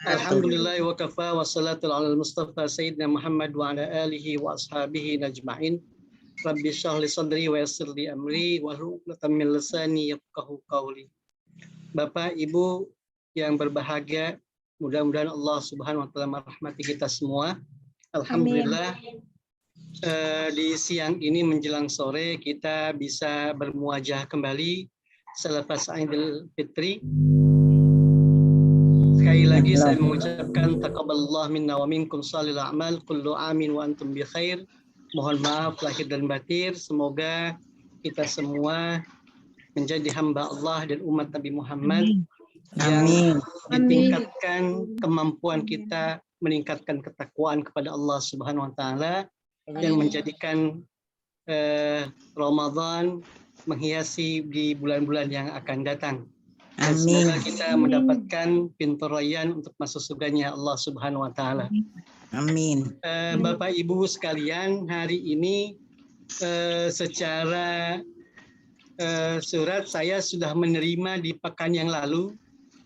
Alhamdulillah wa kafa wa salatu ala al-mustafa sayyidina Muhammad wa ala alihi wa ashabihi najma'in. Rabbi syrah li sadri wa yassir li amri wa hlul 'uqdatam min lisani yafqahu qawli. Bapak, Ibu yang berbahagia, mudah-mudahan Allah Subhanahu wa taala merahmati kita semua. Alhamdulillah. Di siang ini menjelang sore kita bisa bermuajah kembali selepas Idul Fitri. Sekali lagi saya mengucapkan taqabbalallahu minna wa minkum shalihal a'mal, kullu amin wa antum bi khair. Mohon maaf lahir dan batin, semoga kita semua menjadi hamba Allah dan umat Nabi Muhammad yang ditingkatkan kemampuan kita, meningkatkan ketakwaan kepada Allah Subhanahu wa taala, yang menjadikan Ramadan menghiasi di bulan-bulan yang akan datang. Dan semoga kita mendapatkan pintu rayyan untuk masuk surganya Allah Subhanahu wa taala. Amin. Bapak Ibu sekalian, hari ini secara surat saya sudah menerima di pekan yang lalu,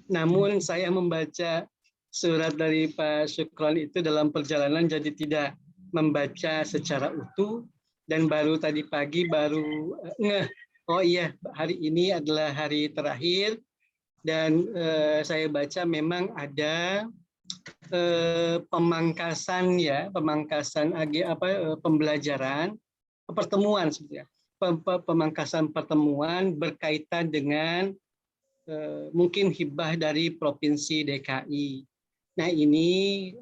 namun saya membaca surat dari Pak Syukron itu dalam perjalanan jadi tidak membaca secara utuh, dan baru tadi pagi baru ngeh, oh iya hari ini adalah hari terakhir. Dan saya baca memang ada pemangkasan pembelajaran, pertemuan sebetulnya, pemangkasan pertemuan berkaitan dengan mungkin hibah dari Provinsi DKI. Nah ini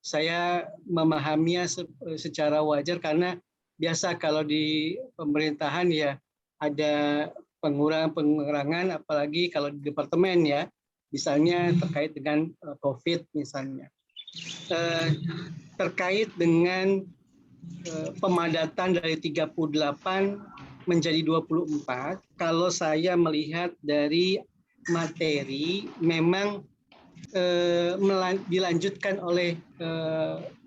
saya memahaminya secara wajar karena biasa kalau di pemerintahan ya ada pengurangan, apalagi kalau di departemen ya, misalnya terkait dengan COVID misalnya. Terkait dengan pemadatan dari 38 menjadi 24, kalau saya melihat dari materi memang dilanjutkan oleh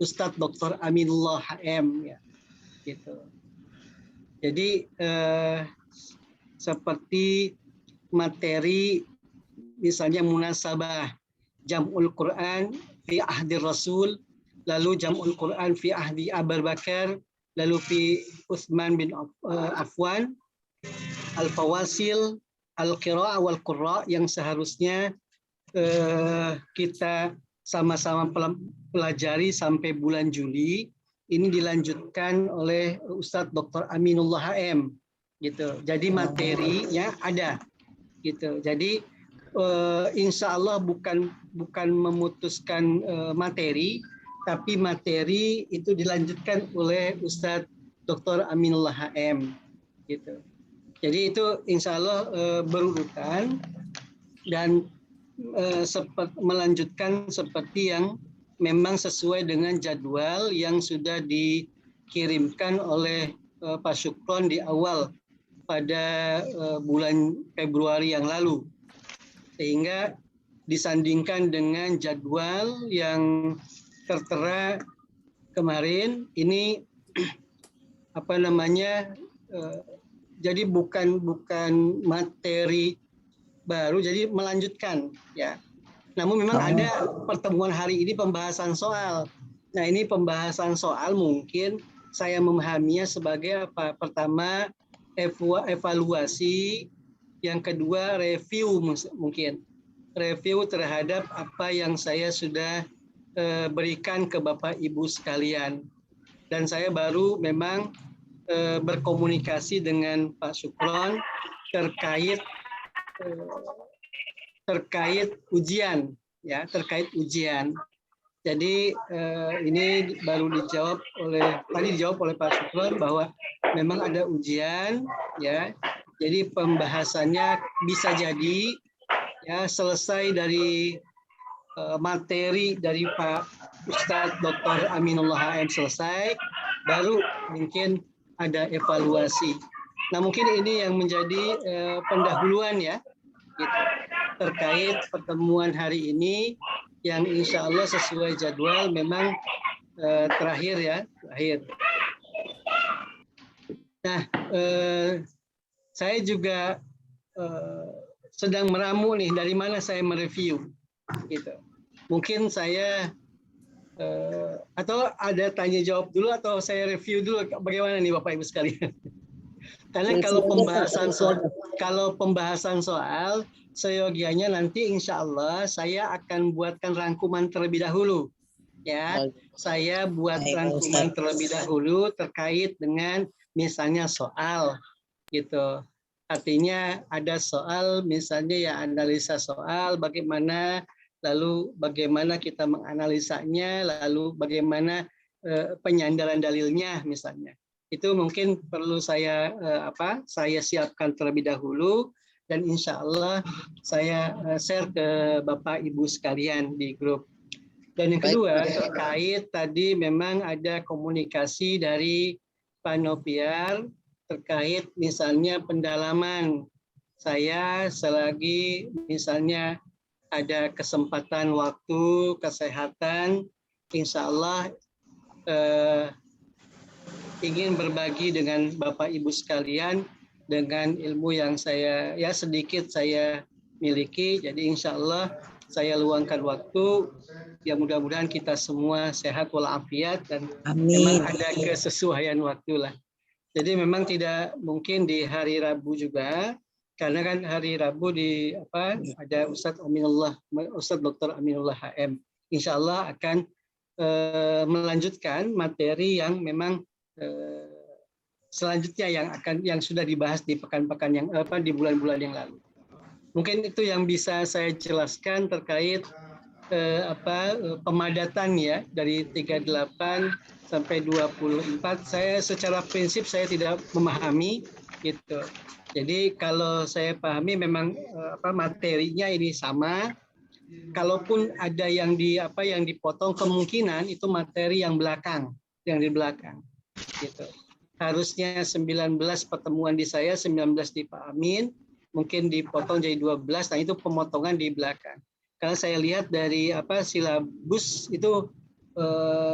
Ustadz Dr. Aminullah HM ya, gitu. Jadi seperti materi misalnya munasabah Jam'ul Quran fi ahdi Rasul, lalu Jam'ul Quran fi ahdi Abu Bakar, lalu fi Utsman bin Affan, al-fawasil, al-qira'ah wal qurra, yang seharusnya kita sama-sama pelajari sampai bulan Juli, ini dilanjutkan oleh Ustadz Dr. Aminullah HM. Gitu. Jadi materinya ada, gitu. Jadi insya Allah bukan memutuskan materi, tapi materi itu dilanjutkan oleh Ustadz Dr. Aminullah HM, gitu. Jadi itu insya Allah berurutan dan melanjutkan seperti yang memang sesuai dengan jadwal yang sudah dikirimkan oleh Pak Syukron di awal pada bulan Februari yang lalu, sehingga disandingkan dengan jadwal yang tertera kemarin ini jadi bukan materi baru, jadi melanjutkan ya. Namun memang ada pertemuan hari ini pembahasan soal. Nah ini pembahasan soal mungkin saya memahaminya sebagai apa? Pertama evaluasi, yang kedua review, mungkin review terhadap apa yang saya sudah berikan ke Bapak Ibu sekalian. Dan saya baru memang berkomunikasi dengan Pak Syukron terkait ujian ya, terkait ujian. Jadi ini baru dijawab oleh Pak Syukron bahwa memang ada ujian ya. Jadi pembahasannya bisa jadi ya selesai dari materi dari Pak Ustadz Dr. Aminullah HM selesai, baru mungkin ada evaluasi. Nah mungkin ini yang menjadi pendahuluan ya, gitu, terkait pertemuan hari ini yang insya Allah sesuai jadwal memang terakhir. Nah, saya juga sedang meramu nih dari mana saya mereview, gitu. mungkin saya atau ada tanya jawab dulu atau saya review dulu bagaimana nih Bapak Ibu sekalian. Karena kalau pembahasan soal seyogianya nanti insya Allah saya akan buatkan rangkuman terlebih dahulu. Ya, saya buat rangkuman terlebih dahulu terkait dengan misalnya soal gitu. Artinya ada soal misalnya ya analisa soal bagaimana, lalu bagaimana kita menganalisanya, lalu bagaimana penyandaran dalilnya misalnya. Itu mungkin perlu saya saya siapkan terlebih dahulu dan insya Allah saya share ke Bapak Ibu sekalian di grup. Dan yang kedua terkait tadi memang ada komunikasi dari Pak Noviar terkait misalnya pendalaman saya selagi misalnya ada kesempatan waktu, kesehatan, insya Allah ingin berbagi dengan Bapak Ibu sekalian dengan ilmu yang saya sedikit saya miliki. Jadi insya Allah saya luangkan waktu. Ya mudah-mudahan kita semua sehat walafiat dan memang ada kesesuaian waktu lah. Jadi memang tidak mungkin di hari Rabu juga, karena kan hari Rabu ada Ustadz Dr. Aminullah HM. Insya Allah akan melanjutkan materi yang memang selanjutnya yang sudah dibahas di pekan-pekan yang di bulan-bulan yang lalu. Mungkin itu yang bisa saya jelaskan terkait pemadatan ya dari 38 sampai 24. Saya secara prinsip saya tidak memahami gitu. Jadi kalau saya pahami memang materinya ini sama. Kalaupun ada yang dipotong kemungkinan itu materi yang di belakang gitu. Harusnya 19 pertemuan di saya, 19 di Pak Amin, mungkin dipotong jadi 12, nah itu pemotongan di belakang. Karena saya lihat dari silabus itu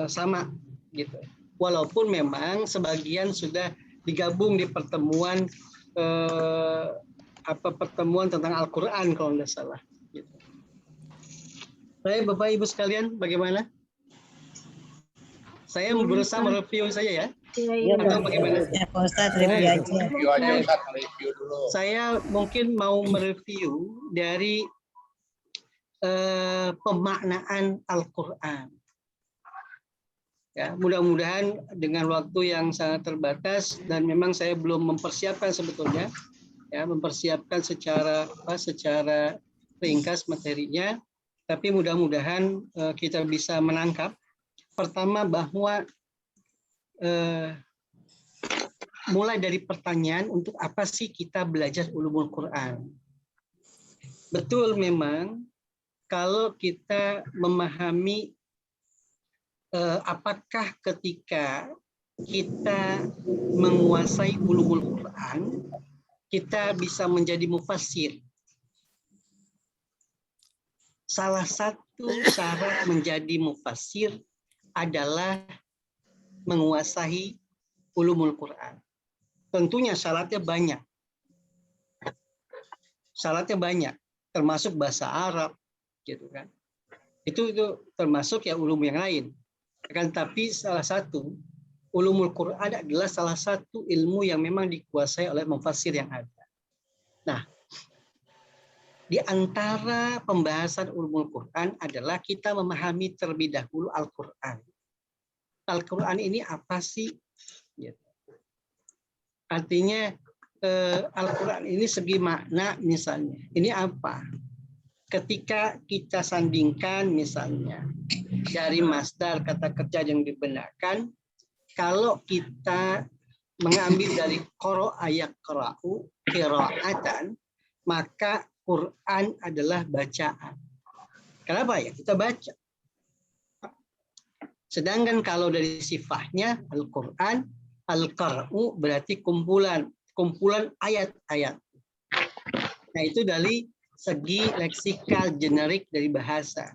sama gitu. Walaupun memang sebagian sudah digabung di pertemuan pertemuan tentang Al-Qur'an kalau nggak salah gitu. Baik Bapak Ibu sekalian, bagaimana? Saya berusaha mereview saja ya. Iya, atau bagaimana? Ya, Pak Ustadz, review aja. Review aja Ustadz, review dulu. Saya mungkin mau mereview dari pemaknaan Al-Qur'an. Ya, mudah-mudahan dengan waktu yang sangat terbatas dan memang saya belum mempersiapkan sebetulnya, ya, mempersiapkan secara ringkas materinya, tapi mudah-mudahan kita bisa menangkap. Pertama bahwa mulai dari pertanyaan untuk apa sih kita belajar ulumul Quran. Betul memang kalau kita memahami apakah ketika kita menguasai ulumul Quran, kita bisa menjadi mufassir. Salah satu syarat menjadi mufassir adalah menguasai ulumul Quran. Tentunya syaratnya banyak. Syaratnya banyak, termasuk bahasa Arab, gitu kan. Itu termasuk ya ulum yang lain. Akan tapi salah satu ulumul Quran adalah salah satu ilmu yang memang dikuasai oleh mufassir yang ada. Nah, di antara pembahasan ulumul Quran adalah kita memahami terlebih dahulu Al-Quran. Al-Quran ini apa sih? Artinya Al-Quran ini segi makna misalnya. Ini apa? Ketika kita sandingkan misalnya dari masdar kata kerja yang dibenarkan, kalau kita mengambil dari qara'a yaqra'u qira'atan, maka Quran adalah bacaan. Kenapa ya? Kita baca. Sedangkan kalau dari sifatnya Al-Quran, Al-Qara'u berarti kumpulan ayat-ayat. Nah itu dari segi leksikal generik dari bahasa.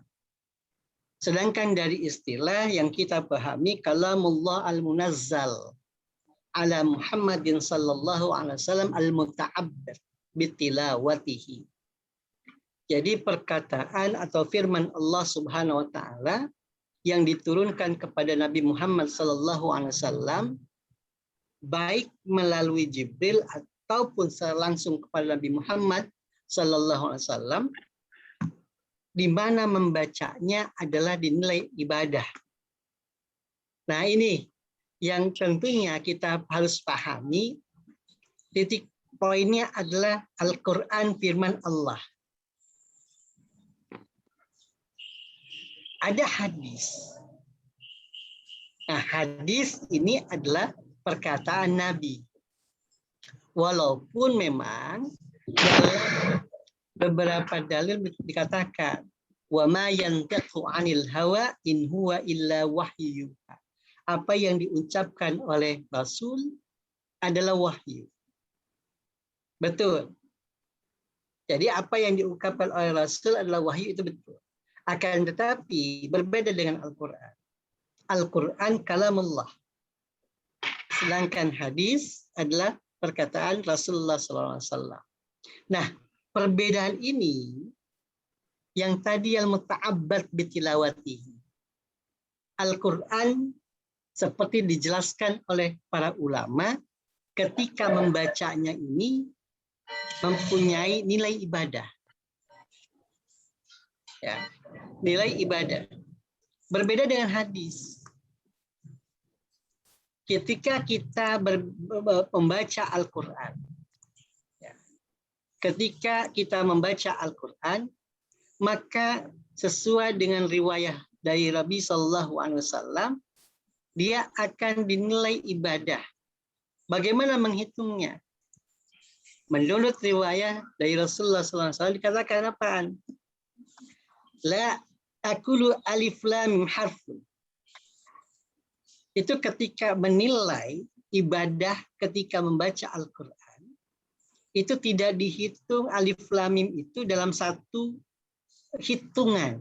Sedangkan dari istilah yang kita pahami kalamullah al-munazzal ala Muhammadin sallallahu alaihi wasallam al-muta'abbad bitilawatihi. Jadi perkataan atau firman Allah Subhanahu wa taala yang diturunkan kepada Nabi Muhammad SAW baik melalui Jibril ataupun secara langsung kepada Nabi Muhammad SAW, di mana membacanya adalah dinilai ibadah. Nah, ini yang tentunya kita harus pahami. Titik poinnya adalah Al-Quran firman Allah. Ada hadis. Nah, hadis ini adalah perkataan Nabi. Walaupun memang dalam beberapa dalil dikatakan wa ma yantiqu 'anil hawa in huwa illa wahyu. Apa yang diucapkan oleh Rasul adalah wahyu. Betul. Jadi apa yang diungkapkan oleh Rasul adalah wahyu, itu betul. Akan tetapi berbeda dengan Al-Quran. Al-Quran kalamullah. Sedangkan hadis adalah perkataan Rasulullah SAW. Nah, perbedaan ini yang tadi yang muta'abbad bitilawatihi. Al-Quran seperti dijelaskan oleh para ulama, ketika membacanya ini mempunyai nilai ibadah. Ya, nilai ibadah. Berbeda dengan hadis. Ketika kita membaca Al-Quran, ya, ketika kita membaca Al-Quran, maka sesuai dengan riwayat dari Nabi SAW, dia akan dinilai ibadah. Bagaimana menghitungnya? Menurut riwayat dari Rasulullah SAW dikatakan apaan? La aqulu alif lam mim harfun. Itu ketika menilai ibadah ketika membaca Al-Quran, itu tidak dihitung alif lam mim itu dalam satu hitungan.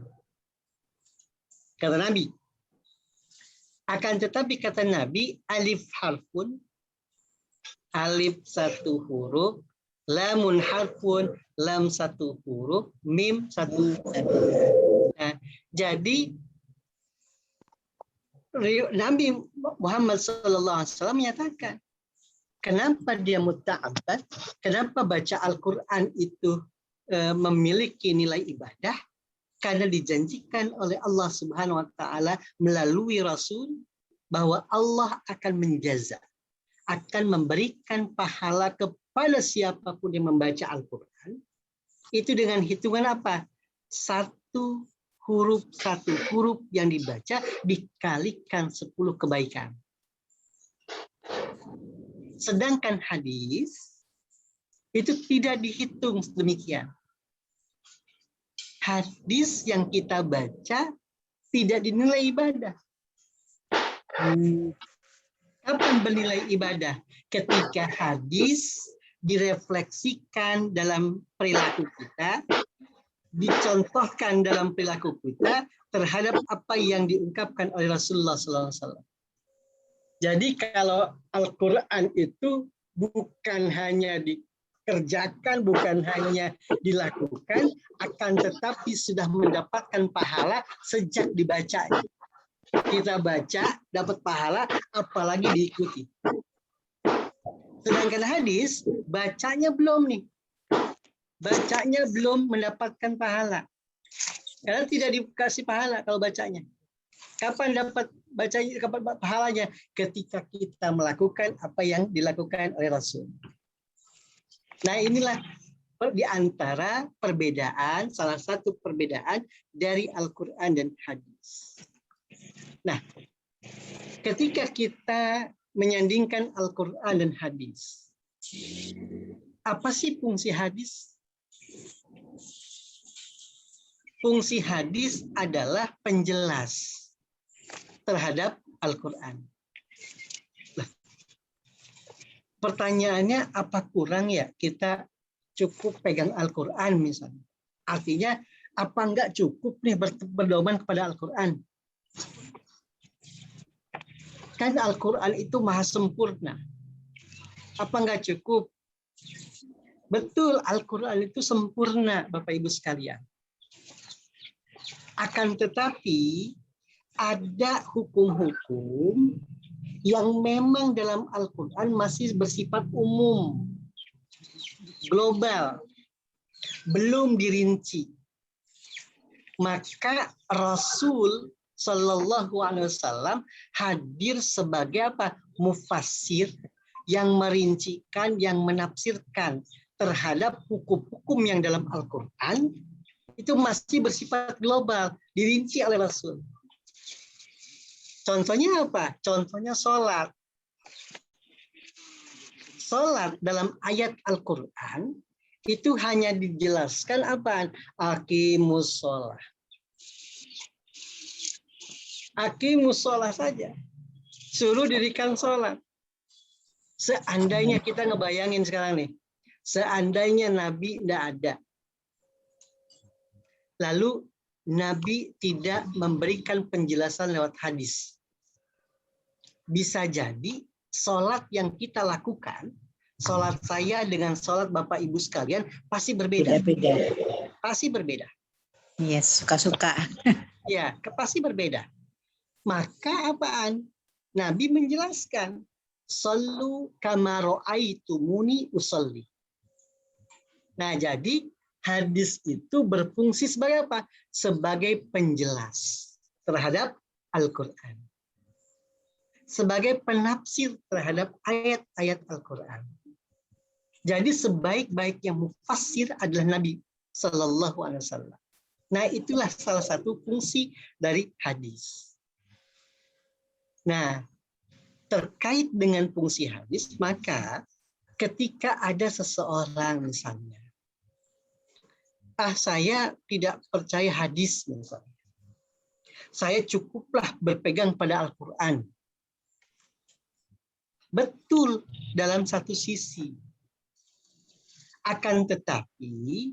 Kata Nabi. Akan tetapi kata Nabi, alif harfun, alif satu huruf, lamun harfun, lam satu huruf, mim satu huruf. Nah, jadi Nabi Muhammad SAW menyatakan, kenapa dia muta'abbad, kenapa baca Al-Quran itu memiliki nilai ibadah? Karena dijanjikan oleh Allah Subhanahu wa taala melalui Rasul bahwa Allah akan menjaza, akan memberikan pahala kepada siapapun yang membaca Al-Quran. Itu dengan hitungan apa? Satu huruf yang dibaca dikalikan 10 kebaikan. Sedangkan hadis itu tidak dihitung demikian. Hadis yang kita baca tidak dinilai ibadah. Kapan bernilai ibadah? Ketika hadis direfleksikan dalam perilaku kita, dicontohkan dalam perilaku kita terhadap apa yang diungkapkan oleh Rasulullah SAW. Jadi kalau Al-Quran itu bukan hanya dikerjakan, bukan hanya dilakukan, akan tetapi sudah mendapatkan pahala sejak dibacanya. Kita baca, dapat pahala, apalagi diikuti. Sedangkan hadis, bacanya belum nih. Bacanya belum mendapatkan pahala. Karena tidak dikasih pahala kalau bacanya. Kapan dapat bacanya, kapan pahalanya? Ketika kita melakukan apa yang dilakukan oleh Rasul. Nah, inilah di antara perbedaan, salah satu perbedaan dari Al-Quran dan hadis. Nah, ketika kita menyandingkan Al-Quran dan hadis, apa sih fungsi hadis? Fungsi hadis adalah penjelas terhadap Al-Quran. Pertanyaannya, apa kurang ya kita cukup pegang Al-Quran misalnya? Artinya, apa enggak cukup nih berdoman kepada Al-Quran? Kan Al-Quran itu maha sempurna. Apa enggak cukup Betul, Al-Quran itu sempurna, Bapak Ibu sekalian. Akan tetapi ada hukum-hukum yang memang dalam Al-Quran masih bersifat umum, global, belum dirinci. Maka Rasul Shallallahu Alaihi Wasallam hadir sebagai apa? Mufassir yang merincikan, yang menafsirkan terhadap hukum-hukum yang dalam Al-Quran itu masih bersifat global, dirinci oleh Rasul. Contohnya apa? Contohnya sholat. Sholat dalam ayat Al-Quran itu hanya dijelaskan apa? Aqimus sholat. Aqimus sholat saja. Suruh dirikan sholat. Seandainya kita ngebayangin sekarang nih, seandainya Nabi tidak ada, lalu Nabi tidak memberikan penjelasan lewat hadis, bisa jadi sholat yang kita lakukan, sholat saya dengan sholat Bapak Ibu sekalian pasti berbeda. Beda-beda. Pasti berbeda. Yes, suka-suka. Ya, pasti berbeda. Maka apaan? Nabi menjelaskan, Sallu kama ra'aitumuni usolli. Nah, jadi hadis itu berfungsi sebagai apa? Sebagai penjelas terhadap Al-Quran. Sebagai penafsir terhadap ayat-ayat Al-Quran. Jadi sebaik-baiknya mufassir adalah Nabi Sallallahu Alaihi Wasallam. Nah, itulah salah satu fungsi dari hadis. Nah, terkait dengan fungsi hadis, maka ketika ada seseorang misalnya, saya tidak percaya hadis misalnya, saya cukuplah berpegang pada Al-Quran. Betul dalam satu sisi. Akan tetapi,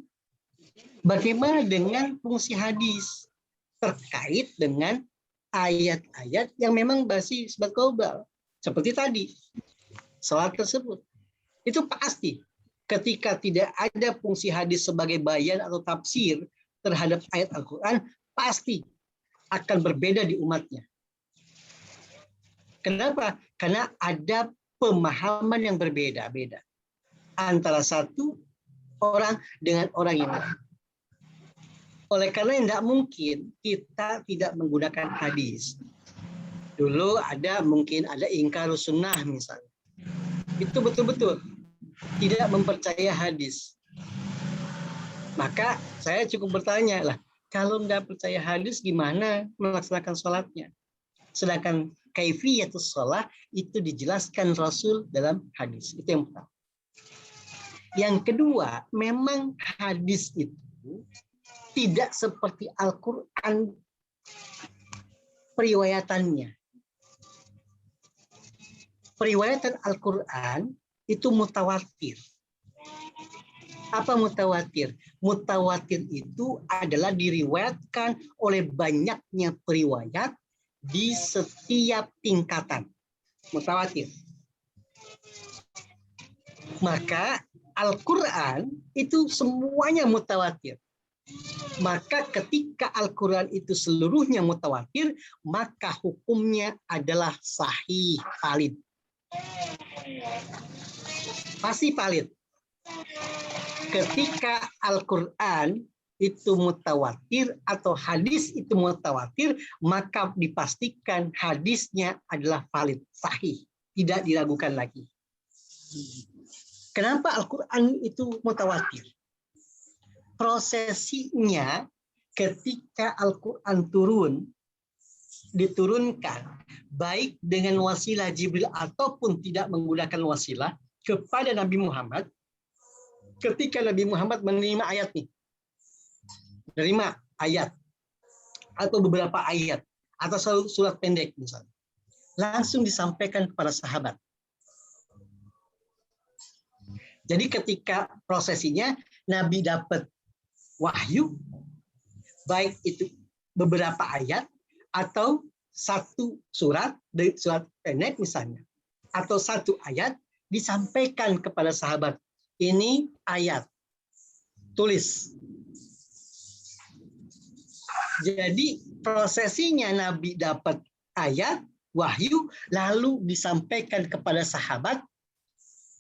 bagaimana dengan fungsi hadis terkait dengan ayat-ayat yang memang bersifat global? Seperti tadi, sholat tersebut. Itu pasti ketika tidak ada fungsi hadis sebagai bayan atau tafsir terhadap ayat Al-Quran, pasti akan berbeda di umatnya. Kenapa? Karena ada pemahaman yang berbeda-beda antara satu orang dengan orang yang lain. Oleh karena tidak mungkin kita tidak menggunakan hadis. Dulu mungkin ada ingkarus sunnah misalnya. Itu betul-betul tidak mempercaya hadis. Maka saya cukup bertanya lah, kalau nggak percaya hadis gimana melaksanakan sholatnya? Sedangkan kaifiyatus sholat itu dijelaskan Rasul dalam hadis. Itu yang pertama. Yang kedua, memang hadis itu tidak seperti Al-Quran periwayatannya. Periwayatan Al-Quran itu mutawatir. Apa mutawatir? Mutawatir itu adalah diriwayatkan oleh banyaknya periwayat di setiap tingkatan. Mutawatir. Maka Al-Quran itu semuanya mutawatir. Maka ketika Al-Quran itu seluruhnya mutawatir, maka hukumnya adalah sahih, valid. Pasti valid. Ketika Al-Quran itu mutawatir atau hadis itu mutawatir, maka dipastikan hadisnya adalah valid, sahih, tidak diragukan lagi. Kenapa Al-Quran itu mutawatir? Prosesinya ketika Al-Quran diturunkan, baik dengan wasilah Jibril ataupun tidak menggunakan wasilah kepada Nabi Muhammad, ketika Nabi Muhammad menerima ayat nih, menerima ayat atau beberapa ayat atau surat pendek misalnya, langsung disampaikan kepada sahabat. Jadi ketika prosesinya Nabi dapat wahyu, baik itu beberapa ayat atau satu surat pendek misalnya, atau satu ayat disampaikan kepada sahabat ini ayat. Tulis. Jadi prosesinya Nabi dapat ayat, wahyu, lalu disampaikan kepada sahabat.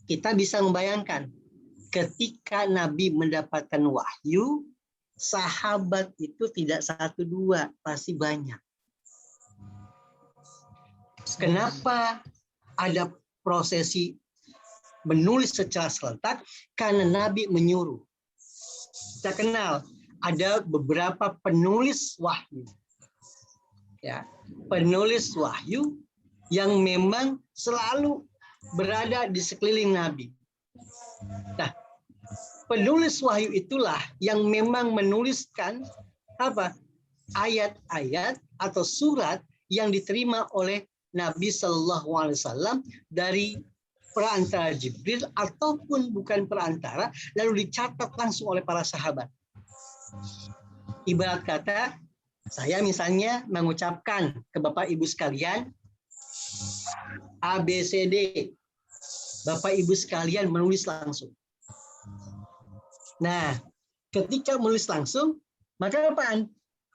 Kita bisa membayangkan ketika Nabi mendapatkan wahyu, sahabat itu tidak 1, 2, pasti banyak. Kenapa ada prosesi menulis secara serentak? Karena Nabi menyuruh. Kita kenal ada beberapa penulis wahyu. Ya, penulis wahyu yang memang selalu berada di sekeliling Nabi. Nah, penulis wahyu itulah yang memang menuliskan apa? Ayat-ayat atau surat yang diterima oleh Nabi Shallallahu Alaihi Wasallam dari perantara Jibril ataupun bukan perantara, lalu dicatat langsung oleh para sahabat. Ibarat kata, saya misalnya mengucapkan ke Bapak Ibu sekalian ABCD, Bapak Ibu sekalian menulis langsung. Nah, ketika menulis langsung, maka apaan?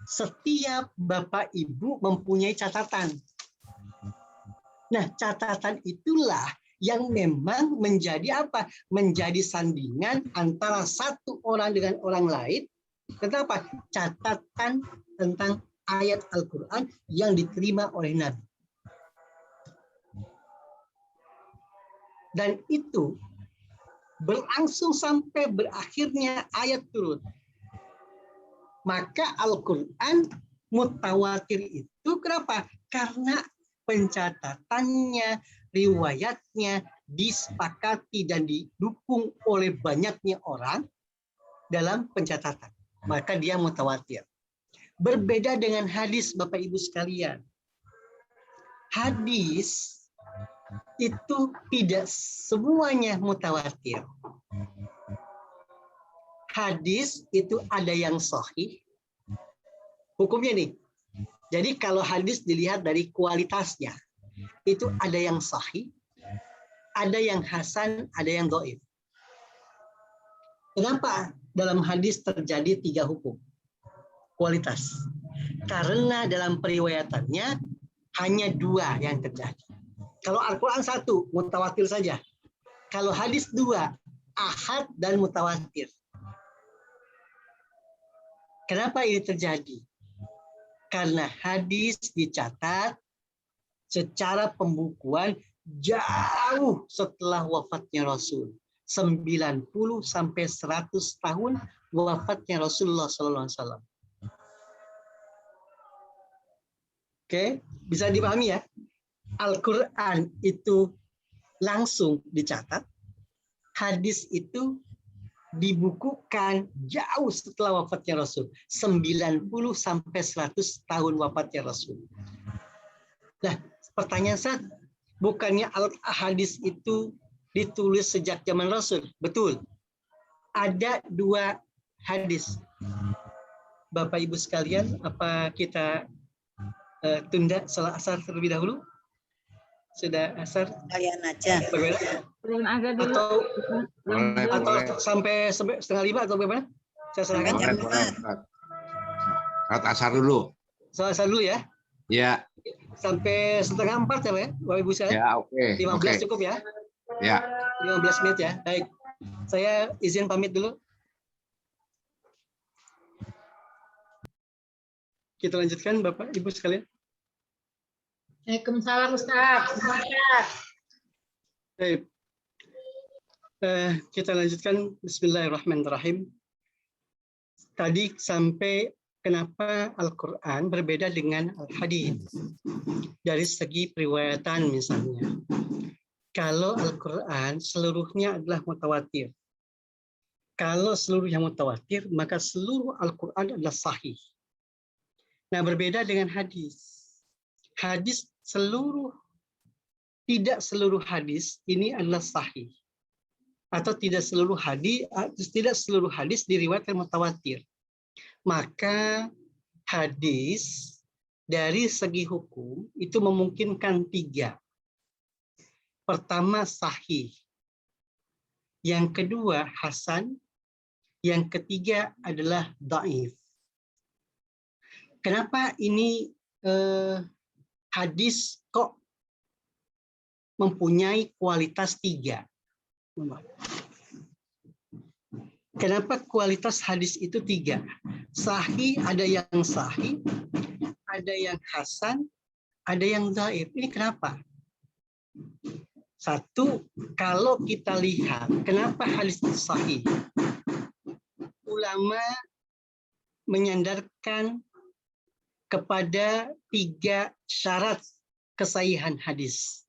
Setiap Bapak Ibu mempunyai catatan. Nah, catatan itulah yang memang menjadi apa? Menjadi sandingan antara satu orang dengan orang lain. Kenapa? Catatan tentang ayat Al-Quran yang diterima oleh Nabi. Dan itu berlangsung sampai berakhirnya ayat turun. Maka Al-Quran mutawatir itu kenapa? Karena pencatatannya, riwayatnya disepakati dan didukung oleh banyaknya orang dalam pencatatan. Maka dia mutawatir. Berbeda dengan hadis, Bapak Ibu sekalian. Hadis itu tidak semuanya mutawatir. Hadis itu ada yang sahih. Hukumnya nih. Jadi kalau hadis dilihat dari kualitasnya, itu ada yang sahih, ada yang hasan, ada yang dhaif. Kenapa dalam hadis terjadi 3 hukum? Kualitas. Karena dalam periwayatannya hanya 2 yang terjadi. Kalau Al-Quran 1, mutawatir saja. Kalau hadis 2, ahad dan mutawatir. Kenapa ini terjadi? Karena hadis dicatat secara pembukuan jauh setelah wafatnya Rasul. 90 sampai 100 tahun wafatnya Rasulullah SAW. Oke, bisa dipahami ya? Al-Quran itu langsung dicatat, hadis itu dibukukan jauh setelah wafatnya Rasul. 90 sampai 100 tahun wafatnya Rasul. Nah, pertanyaan saya, bukannya hadis itu ditulis sejak zaman Rasul? Betul. Ada 2 hadis. Bapak Ibu sekalian, apa kita tunda salat asar terlebih dahulu? Sudah asar? Kalian aja. Belum azan dulu. Atau sampai 4:30 atau bagaimana? Saya serahkan. Boleh. Salat asar dulu. Salat asar dulu ya. Ya. Sampai 3:30 ya, Pak ya, Bapak Ibu saya. Ya, oke. 15 cukup ya. Ya. 15 menit ya. Baik. Saya izin pamit dulu. Kita lanjutkan Bapak Ibu sekalian. Waalaikumsalam Ustaz. Baik. Kita lanjutkan. Bismillahirrahmanirrahim. Tadi sampai kenapa Al-Quran berbeda dengan Al-Hadis dari segi periwayatan misalnya. Kalau Al-Quran seluruhnya adalah mutawatir. Kalau seluruhnya mutawatir, maka seluruh Al-Quran adalah sahih. Nah, berbeda dengan hadis. Hadis tidak seluruh hadis ini adalah sahih. Atau tidak seluruh hadis diriwayatkan mutawatir. Maka hadis dari segi hukum itu memungkinkan 3. Pertama, sahih. Yang kedua hasan, yang ketiga adalah dhaif. Kenapa ini hadis kok mempunyai kualitas 3? Kenapa kualitas hadis itu 3? Sahih, ada yang sahih, ada yang hasan, ada yang dhaif. Ini kenapa? Satu, kalau kita lihat kenapa hadis itu sahih. Ulama menyandarkan kepada 3 syarat kesahihan hadis.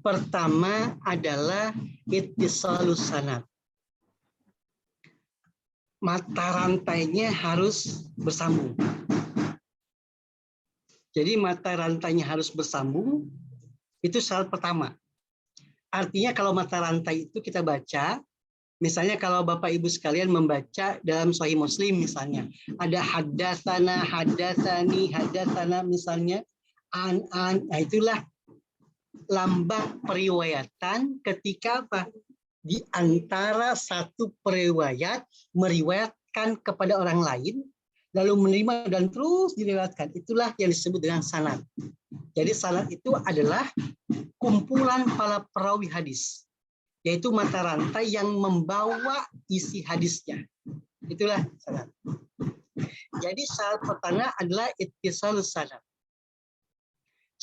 Pertama adalah ittisalus sanad. Mata rantainya harus bersambung. Jadi mata rantainya harus bersambung, itu syarat pertama. Artinya kalau mata rantai itu kita baca, misalnya kalau Bapak Ibu sekalian membaca dalam Sahih Muslim misalnya, ada haddatsana, haddatsani, haddatsana misalnya, an, nah itulah lambang periwayatan ketika apa? Di antara satu periwayat meriwayatkan kepada orang lain, lalu menerima dan terus diriwayatkan. Itulah yang disebut dengan sanad. Jadi sanad itu adalah kumpulan para perawi hadis, yaitu mata rantai yang membawa isi hadisnya. Itulah sanad. Jadi syarat pertama adalah ittisalus sanad.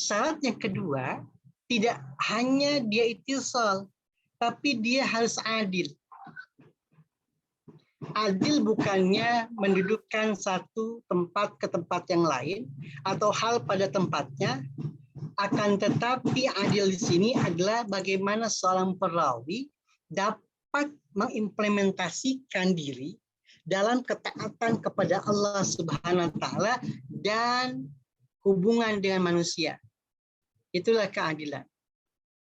Syarat yang kedua, tidak hanya dia ittisal, tapi dia harus adil. Adil bukannya mendudukkan satu tempat ke tempat yang lain atau hal pada tempatnya, akan tetapi adil di sini adalah bagaimana seorang perawi dapat mengimplementasikan diri dalam ketaatan kepada Allah Subhanahu wa taala dan hubungan dengan manusia. Itulah keadilan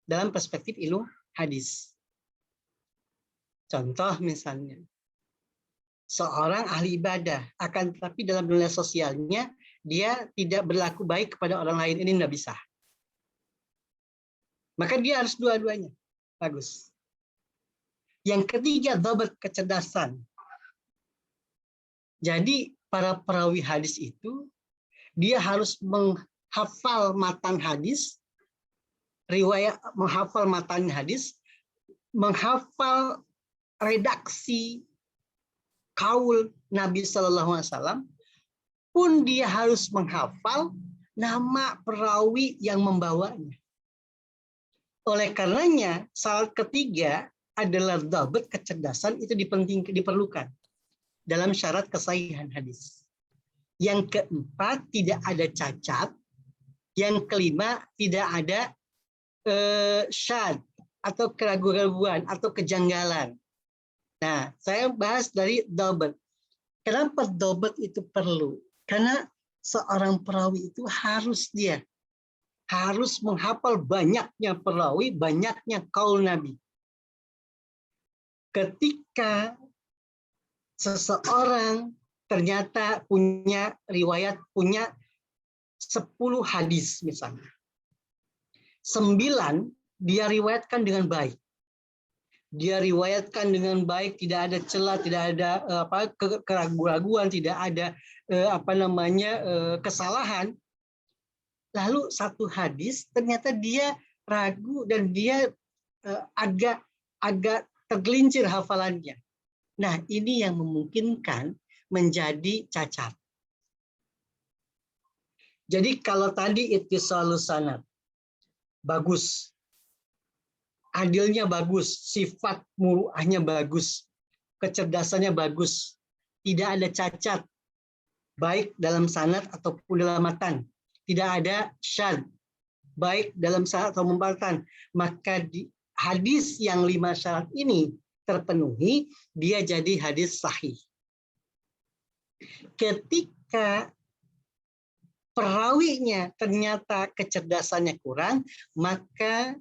dalam perspektif ilmu hadis. Contoh misalnya, seorang ahli ibadah, akan tetapi dalam dunia sosialnya dia tidak berlaku baik kepada orang lain, ini tidak bisa. Maka dia harus dua-duanya. Bagus. Yang ketiga, dhabt, kecerdasan. Jadi para perawi hadis itu dia harus menghafal matan hadis, riwayat, menghafal matan hadis, menghafal redaksi kaul Nabi Shallallahu Alaihi Wasallam, pun dia harus menghafal nama perawi yang membawanya. Oleh karenanya, syarat ketiga adalah dhabt, kecerdasan, itu diperlukan dalam syarat kesahihan hadis. Yang keempat, tidak ada cacat. Yang kelima, tidak ada syad atau keraguan-keraguan atau kejanggalan. Nah, saya bahas dari dhabt. Kenapa dhabt itu perlu? Karena seorang perawi itu harus menghafal banyaknya perawi, banyaknya kaul Nabi. Ketika seseorang ternyata punya riwayat, punya 10 hadis misalnya. 9 dia riwayatkan dengan baik. Dia riwayatkan dengan baik, tidak ada celah, tidak ada keraguan-keraguan, tidak ada kesalahan. Lalu satu hadis ternyata dia ragu dan dia agak tergelincir hafalannya. Nah, ini yang memungkinkan menjadi cacat. Jadi kalau tadi ittisalus sanad bagus, adilnya bagus, sifat muruahnya bagus, kecerdasannya bagus, tidak ada cacat, baik dalam sanad ataupun dalam matan, tidak ada syad, baik dalam sanad atau matan, maka di hadis yang 5 syarat ini terpenuhi, dia jadi hadis sahih. Ketika perawinya ternyata kecerdasannya kurang, maka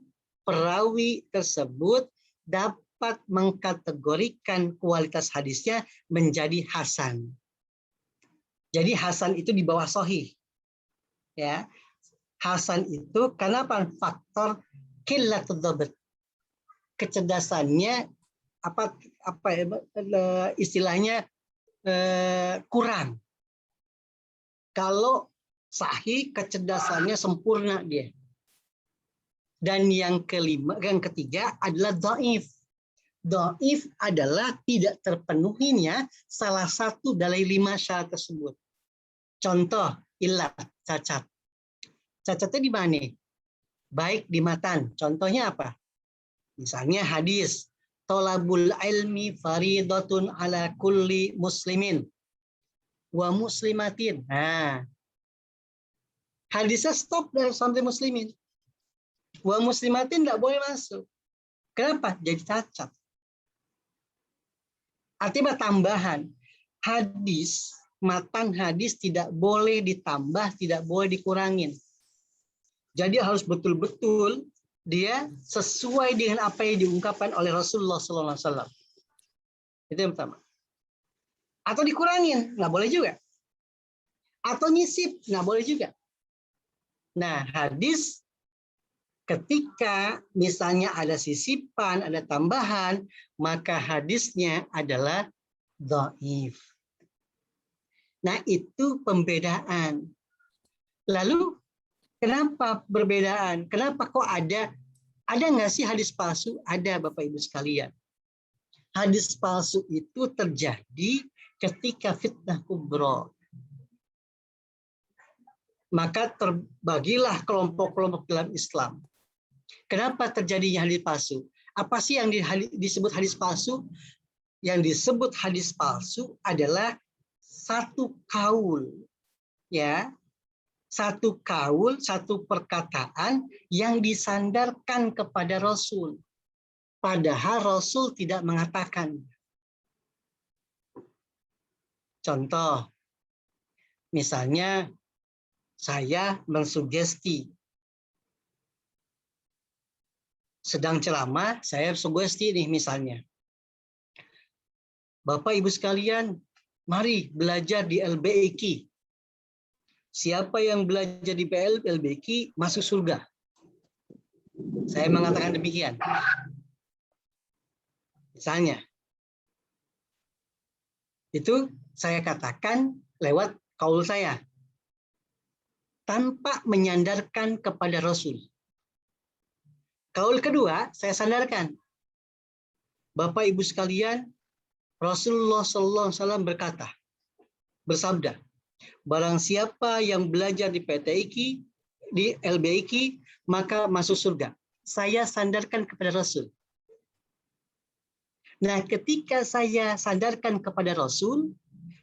perawi tersebut dapat mengkategorikan kualitas hadisnya menjadi hasan. Jadi hasan itu di bawah sahih. Ya. Hasan itu karena faktor qillatud dhabt. Kecerdasannya apa ya, istilahnya kurang. Kalau sahih, kecerdasannya sempurna dia. Dan yang ketiga adalah dhaif. Dhaif adalah tidak terpenuhinya salah satu dari 5 syarat tersebut. Contoh, ilat, cacat. Cacatnya di mana? Baik di matan. Contohnya apa? Misalnya hadis, tolabul ilmi faridatun ala kulli muslimin wa muslimatin. Nah, hadisnya stop dari sampai muslimin. Wa muslimatin tidak boleh masuk. Kenapa? Jadi cacat. Artinya tambahan. Hadis, matan hadis tidak boleh ditambah, tidak boleh dikurangin. Jadi harus betul-betul dia sesuai dengan apa yang diungkapkan oleh Rasulullah SAW. Itu yang pertama. Atau dikurangin, nggak boleh juga. Atau nyisip, nggak boleh juga. Nah, hadis ketika misalnya ada sisipan, ada tambahan, maka hadisnya adalah dhaif. Nah, itu pembedaan. Lalu kenapa perbedaan? Kenapa kok ada nggak sih hadis palsu? Ada, Bapak Ibu sekalian. Hadis palsu itu terjadi ketika fitnah kubro. Maka terbagilah kelompok-kelompok dalam Islam. Kenapa terjadinya hadis palsu? Apa sih yang disebut hadis palsu? Yang disebut hadis palsu adalah satu kaul, ya, satu kaul, satu perkataan yang disandarkan kepada Rasul, padahal Rasul tidak mengatakan. Contoh, misalnya saya mensugesti. Sedang ceramah, saya sugesti nih misalnya. Bapak Ibu sekalian, mari belajar di LBIQ. Siapa yang belajar di LBIQ masuk surga. Saya mengatakan demikian. Misalnya. Itu saya katakan lewat kaul saya. Tanpa menyandarkan kepada Rasul. Kaul kedua, saya sandarkan. Bapak Ibu sekalian, Rasulullah SAW bersabda, barang siapa yang belajar di PTIQ, di LBIQ, maka masuk surga. Saya sandarkan kepada Rasul. Nah, ketika saya sandarkan kepada Rasul,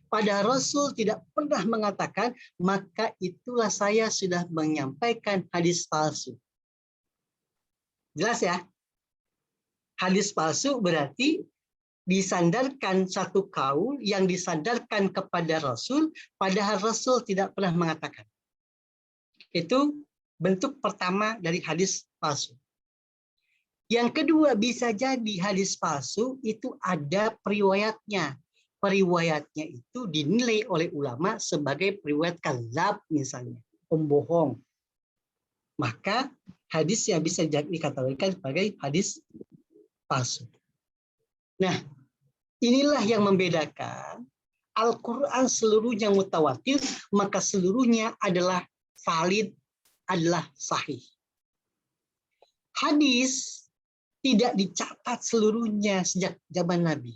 pada Rasul tidak pernah mengatakan, maka itulah saya sudah menyampaikan hadis palsu. Jelas ya? Hadis palsu berarti disandarkan satu kaul yang disandarkan kepada Rasul, padahal Rasul tidak pernah mengatakan. Itu bentuk pertama dari hadis palsu. Yang kedua, bisa jadi hadis palsu itu ada periwayatnya. Periwayatnya itu dinilai oleh ulama sebagai periwayat kadzab misalnya, pembohong. Maka hadisnya bisa dikategorikan sebagai hadis palsu. Nah, inilah yang membedakan Al-Quran seluruhnya mutawatir, maka seluruhnya adalah valid, adalah sahih. Hadis tidak dicatat seluruhnya sejak zaman Nabi.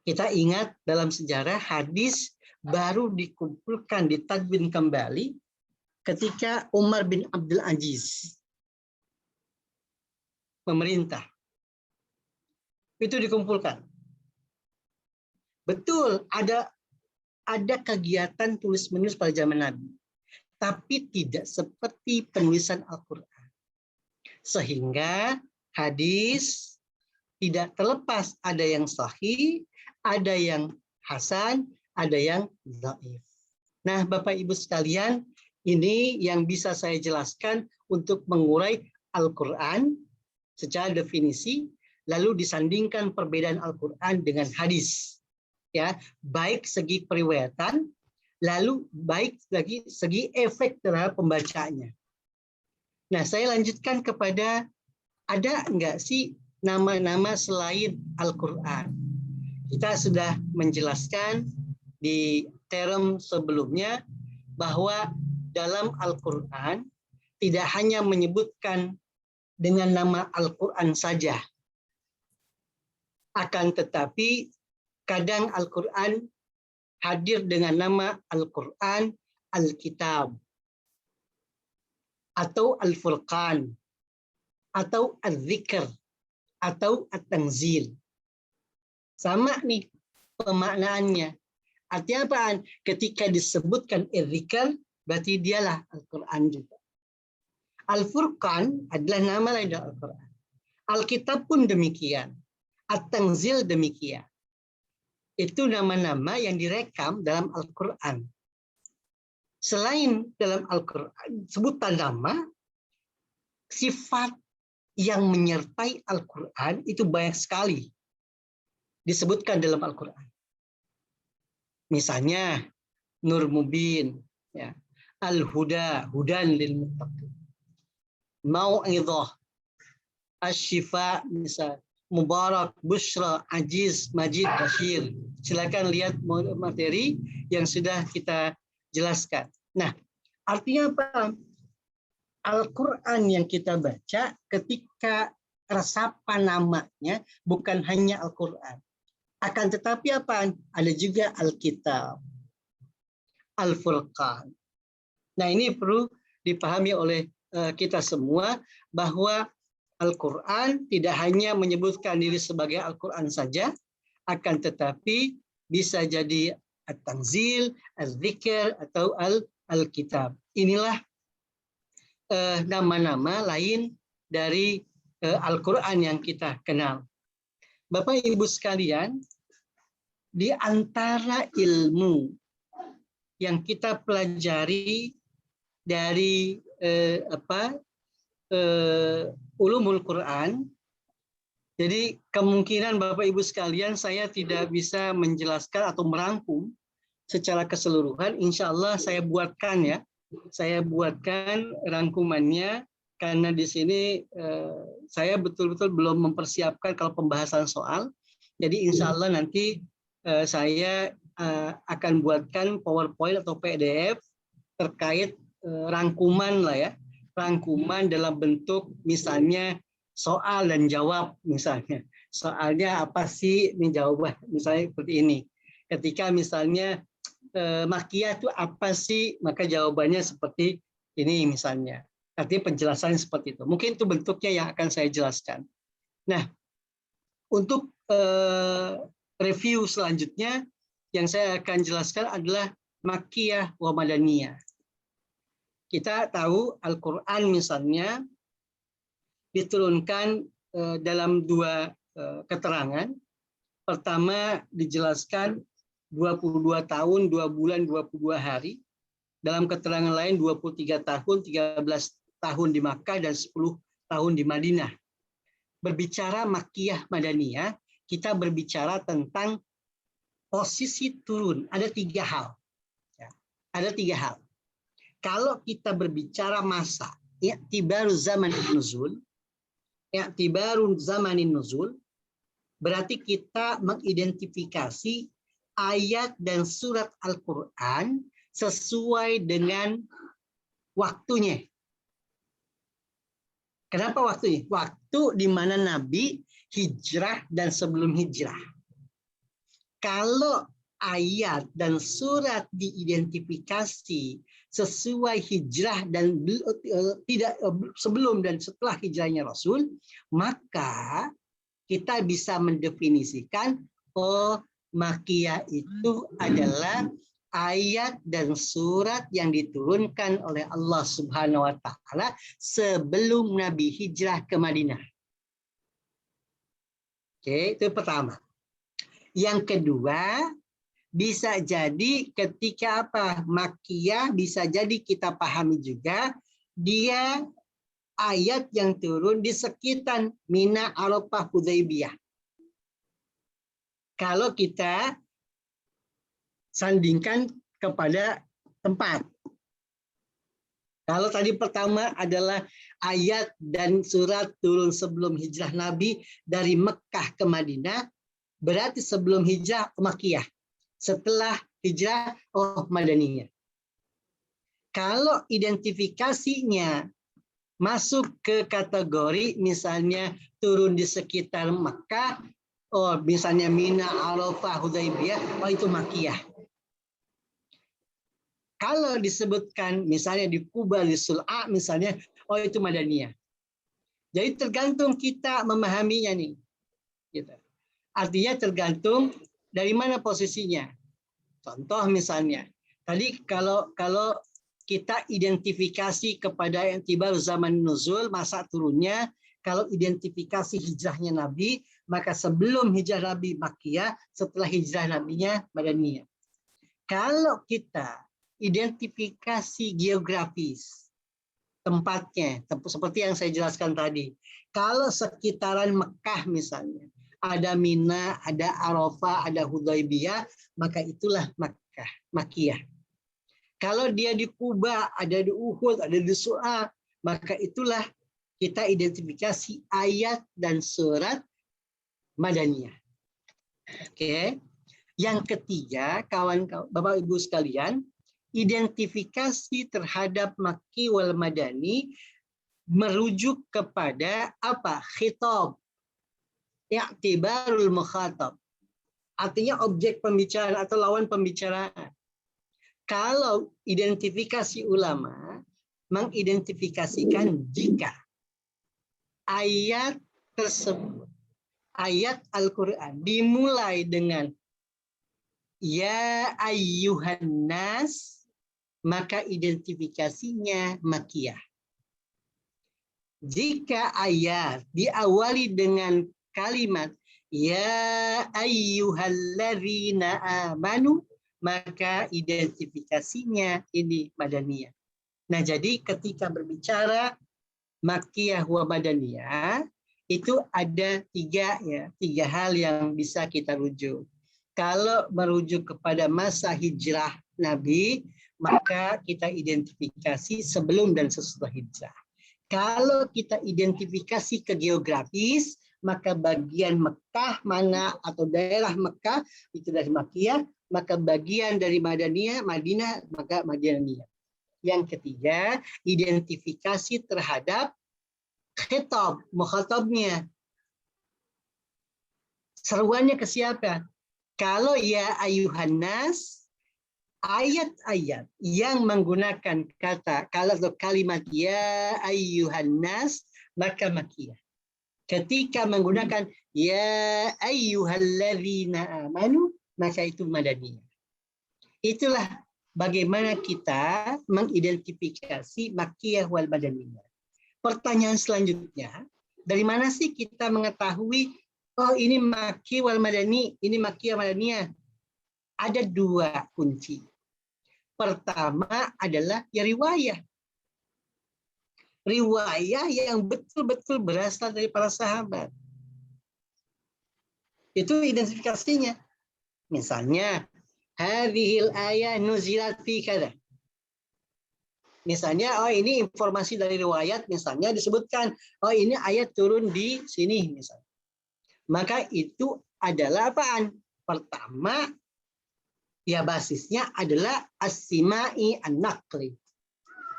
Kita ingat dalam sejarah hadis baru dikumpulkan, ditadwin kembali ketika Umar bin Abdul Aziz memerintah. Itu dikumpulkan. Betul, ada kegiatan tulis-menulis pada zaman Nabi. Tapi tidak seperti penulisan Al-Quran. Sehingga hadis tidak terlepas, ada yang sahih, ada yang hasan, ada yang dhaif. Nah, Bapak Ibu sekalian, ini yang bisa saya jelaskan untuk mengurai Al-Quran secara definisi, lalu disandingkan perbedaan Al-Quran dengan hadis. Ya, baik segi periwayatan, lalu baik lagi segi efek terhadap pembacanya. Nah, saya lanjutkan kepada ada enggak sih nama-nama selain Al-Quran. Kita sudah menjelaskan di term sebelumnya bahwa dalam Al-Quran tidak hanya menyebutkan dengan nama Al-Quran saja. Akan tetapi kadang Al-Quran hadir dengan nama Al-Quran, Al-Kitab, atau Al-Furqan, atau Al-Zikr, atau At-Tanzil. Sama nih pemaknaannya. Artinya apaan? Ketika disebutkan Al-Zikr, berarti dialah Al-Quran juga. Al-Furqan adalah nama lain dari Al-Quran. Al-Kitab pun demikian. At-Tanzil demikian. Itu nama-nama yang direkam dalam Al-Quran. Selain dalam Al-Quran, sebutan nama, sifat yang menyertai Al-Quran itu banyak sekali disebutkan dalam Al-Quran. Misalnya, Nur Mubin, ya. Al-Huda, Hudan lil Muttaqin. Mau'idhah, Asy-Syifa, misal Mubarak, Bushra, Aziz, Majid, Bashir. Silakan lihat materi yang sudah kita jelaskan. Nah, artinya apa? Al-Quran yang kita baca ketika resapan namanya bukan hanya Al-Quran. Akan tetapi apa? Ada juga Al-Kitab, Al-Furqan. Nah, ini perlu dipahami oleh kita semua bahwa Al-Quran tidak hanya menyebutkan diri sebagai Al-Quran saja, akan tetapi bisa jadi At-Tanzil, Al-Zikr, atau Al-Kitab. Inilah nama-nama lain dari Al-Quran yang kita kenal. Bapak Ibu sekalian, di antara ilmu yang kita pelajari dari ulumul Quran, jadi kemungkinan Bapak Ibu sekalian saya tidak bisa menjelaskan atau merangkum secara keseluruhan. Insya Allah saya buatkan ya. Saya buatkan rangkumannya karena di sini saya betul-betul belum mempersiapkan kalau pembahasan soal. Jadi insya Allah nanti saya akan buatkan PowerPoint atau PDF terkait rangkuman lah ya, rangkuman dalam bentuk misalnya soal dan jawab misalnya. Soalnya apa sih ini jawaban misalnya seperti ini. Ketika misalnya Makiyah itu apa sih? Maka jawabannya seperti ini misalnya. Artinya penjelasan seperti itu. Mungkin itu bentuknya yang akan saya jelaskan. Nah, untuk review selanjutnya yang saya akan jelaskan adalah Makiyah wa Madaniyah. Kita tahu Al-Quran misalnya diturunkan dalam dua keterangan. Pertama dijelaskan 22 tahun, 2 bulan, 22 hari. Dalam keterangan lain 23 tahun, 13 tahun di Makkah dan 10 tahun di Madinah. Berbicara Makkiyah Madaniyah, kita berbicara tentang posisi turun. Ada 3 hal. Ya, ada 3 hal. Kalau kita berbicara masa, i'tibaru zamanin nuzul, i'tibaru zamanin nuzul, berarti kita mengidentifikasi ayat dan surat Al-Quran sesuai dengan waktunya. Kenapa waktunya? Waktu di mana Nabi hijrah dan sebelum hijrah. Kalau ayat dan surat diidentifikasi sesuai hijrah dan tidak sebelum dan setelah hijrahnya Rasul, maka kita bisa mendefinisikan Makiyah itu adalah ayat dan surat yang diturunkan oleh Allah Subhanahu wa taala sebelum Nabi hijrah ke Madinah. Oke, itu pertama. Yang kedua, bisa jadi ketika apa? Makiyah bisa jadi kita pahami juga dia ayat yang turun di sekitar Mina, Arafah, Hudaybiyah. Kalau kita sandingkan kepada tempat. Kalau tadi pertama adalah ayat dan surat turun sebelum hijrah Nabi dari Mekah ke Madinah, berarti sebelum hijrah Makkiyah. Setelah hijrah, Madaniyah. Kalau identifikasinya masuk ke kategori misalnya turun di sekitar Mekah, misalnya Mina, Arafah, Hudaybiyah, itu Makkiyah. Kalau disebutkan misalnya di Kuba, di Sul'a misalnya, itu Madaniyah. Jadi tergantung kita memahaminya nih. Gitu. Artinya tergantung dari mana posisinya. Contoh misalnya, tadi kalau kita identifikasi kepada yang tiba zaman nuzul, masa turunnya, kalau identifikasi hijrahnya Nabi, maka sebelum hijrah Nabi Makkiyah, setelah hijrah Nabinya Madaniyah. Kalau kita identifikasi geografis tempatnya, seperti yang saya jelaskan tadi. Kalau sekitaran Mekah misalnya, ada Mina, ada Arafah, ada Hudaybiyah, maka itulah Makkah, Makkiyah. Kalau dia di Kuba, ada di Uhud, ada di Su'a, maka itulah kita identifikasi ayat dan surat Madaniyah. Oke. Yang ketiga, kawan-kawan, Bapak Ibu sekalian, identifikasi terhadap Makki wal Madani merujuk kepada apa? Khitab. I'tibarul mukhatab. Artinya objek pembicaraan atau lawan pembicaraan. Kalau identifikasi ulama mengidentifikasikan jika ayat tersebut, ayat Al-Quran dimulai dengan ya ayyuhan nas, maka identifikasinya Makkiyah. Jika ayat diawali dengan kalimat ya ayyuhalladzina amanu, maka identifikasinya ini Madaniyah. Nah, jadi ketika berbicara Makkiyah wa Madaniyah, itu ada tiga hal yang bisa kita rujuk. Kalau merujuk kepada masa hijrah Nabi, maka kita identifikasi sebelum dan sesudah hijrah. Kalau kita identifikasi ke geografis, maka bagian Mekah mana atau daerah Mekah itu dari Makkiyah, maka bagian dari Madinah, maka Madaniyah. Yang ketiga, identifikasi terhadap khitab, mukhatabnya. Seruannya ke siapa? Kalau ya ayuhan nas, ayat-ayat yang menggunakan kata atau kalimat ya ayuhan nas, maka Makkiyah. Ketika menggunakan ya ayyuhalladzina amanu, maka itu Madaniyah. Itulah bagaimana kita mengidentifikasi Makkiyah wal Madaniyah. Pertanyaan selanjutnya, dari mana sih kita mengetahui ini Makki wal Madani, ini Makkiyah Madaniyah? Ada dua kunci. Pertama adalah ya riwayah. Riwayah yang betul-betul berasal dari para sahabat. Itu identifikasinya. Misalnya, hadhil ayah nuzilat fi kada. Misalnya, ini informasi dari riwayat, misalnya disebutkan, ini ayat turun di sini, misalnya. Maka itu adalah apaan? Pertama, ya basisnya adalah as-sima'i an-naqli.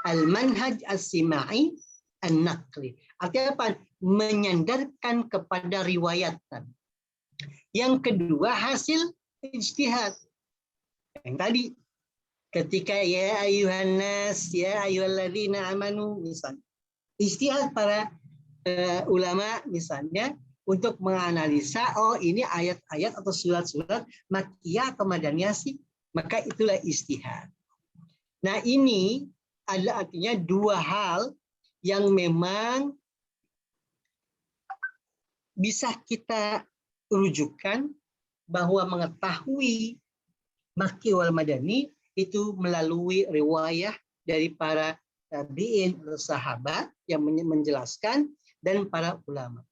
Al-manhaj as-sima'i an-naqli. Artinya apa? Menyandarkan kepada riwayatan. Yang kedua, hasil ijtihad. Yang tadi, ketika ya ayuhan nas, ya ayyuhalladzina amanu, misalnya. Ijtihad para ulama misalnya untuk menganalisa, ini ayat-ayat atau surat-surat Makkiyah atau Madaniyah sih, maka itulah ijtihad. Nah, ini adalah artinya dua hal yang memang bisa kita rujukan bahwa mengetahui Makki wal Madani itu melalui riwayah dari para tabi'in atau sahabat yang menjelaskan dan para ulama.